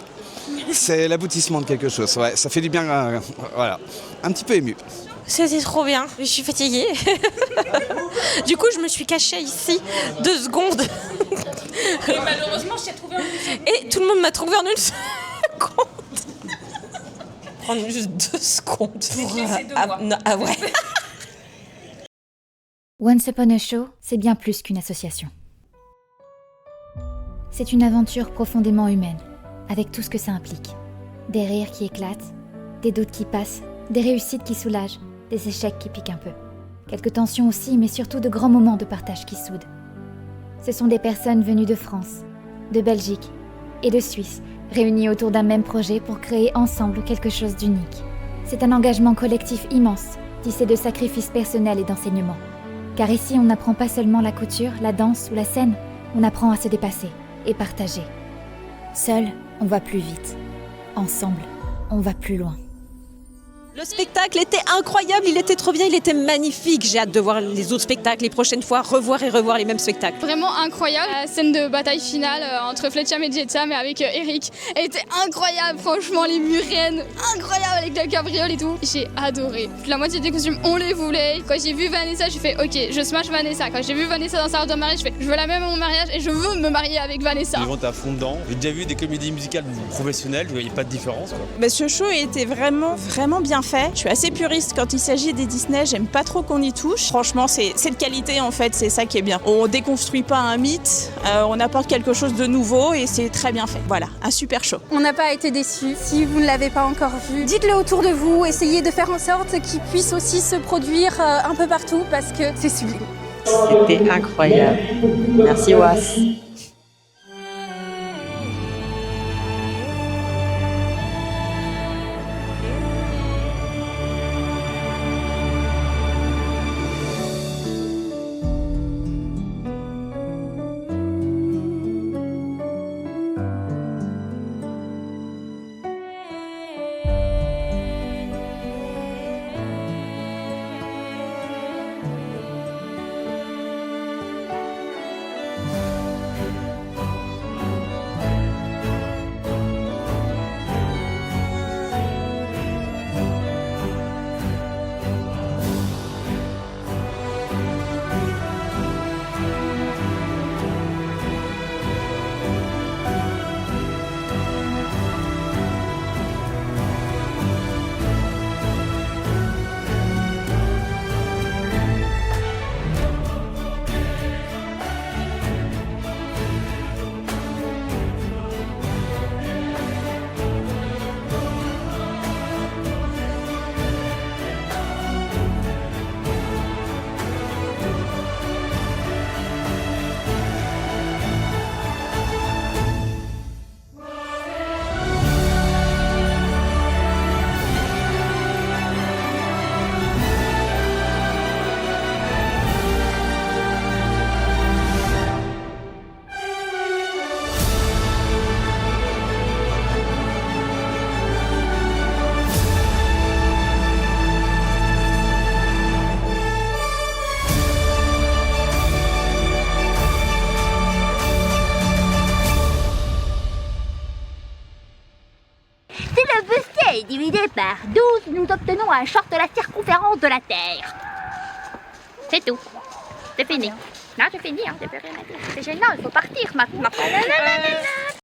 C'est l'aboutissement de quelque chose. Ouais, ça fait du bien. Voilà. Un petit peu ému. C'était trop bien. Je suis fatiguée. Du coup, je me suis cachée ici 2 secondes. Et malheureusement, je t'ai trouvé en une seconde. Et tout le monde m'a trouvé en une seconde. Prendre juste 2 secondes. Ah ouais. Once Upon a Show, c'est bien plus qu'une association. C'est une aventure profondément humaine, avec tout ce que ça implique. Des rires qui éclatent, des doutes qui passent, des réussites qui soulagent, des échecs qui piquent un peu. Quelques tensions aussi, mais surtout de grands moments de partage qui soudent. Ce sont des personnes venues de France, de Belgique et de Suisse, réunies autour d'un même projet pour créer ensemble quelque chose d'unique. C'est un engagement collectif immense, tissé de sacrifices personnels et d'enseignements. Car ici, on n'apprend pas seulement la couture, la danse ou la scène, on apprend à se dépasser et partager. Seul, on va plus vite. Ensemble, on va plus loin. Le spectacle était incroyable, il était trop bien, il était magnifique. J'ai hâte de voir les autres spectacles les prochaines fois, revoir les mêmes spectacles. Vraiment incroyable. La scène de bataille finale entre Fletcham et Jetta, mais avec Eric, elle était incroyable. Franchement, les murennes, incroyable avec la cabriole et tout. J'ai adoré. La moitié des costumes, on les voulait. Quand j'ai vu Vanessa, j'ai fait ok, je smash Vanessa. Quand j'ai vu Vanessa dans sa robe de mariage, je fais je veux la même à mon mariage et je veux me marier avec Vanessa. Les gens étaient à fond dedans. J'ai déjà vu des comédies musicales professionnelles, il n'y a pas de différence. Mais ce show était vraiment bien fait. Je suis assez puriste quand il s'agit des Disney, j'aime pas trop qu'on y touche. Franchement, c'est de qualité en fait, c'est ça qui est bien. On déconstruit pas un mythe, on apporte quelque chose de nouveau et c'est très bien fait. Voilà, un super show. On n'a pas été déçus. Si vous ne l'avez pas encore vu, dites-le autour de vous. Essayez de faire en sorte qu'il puisse aussi se produire un peu partout parce que c'est sublime. C'était incroyable. Merci Was. le bustier est divisé par 12, nous obtenons un short de la circonférence de la Terre. C'est tout. C'est fini. Non, j'ai fini, j'ai plus rien à dire. C'est gênant, il faut partir maintenant.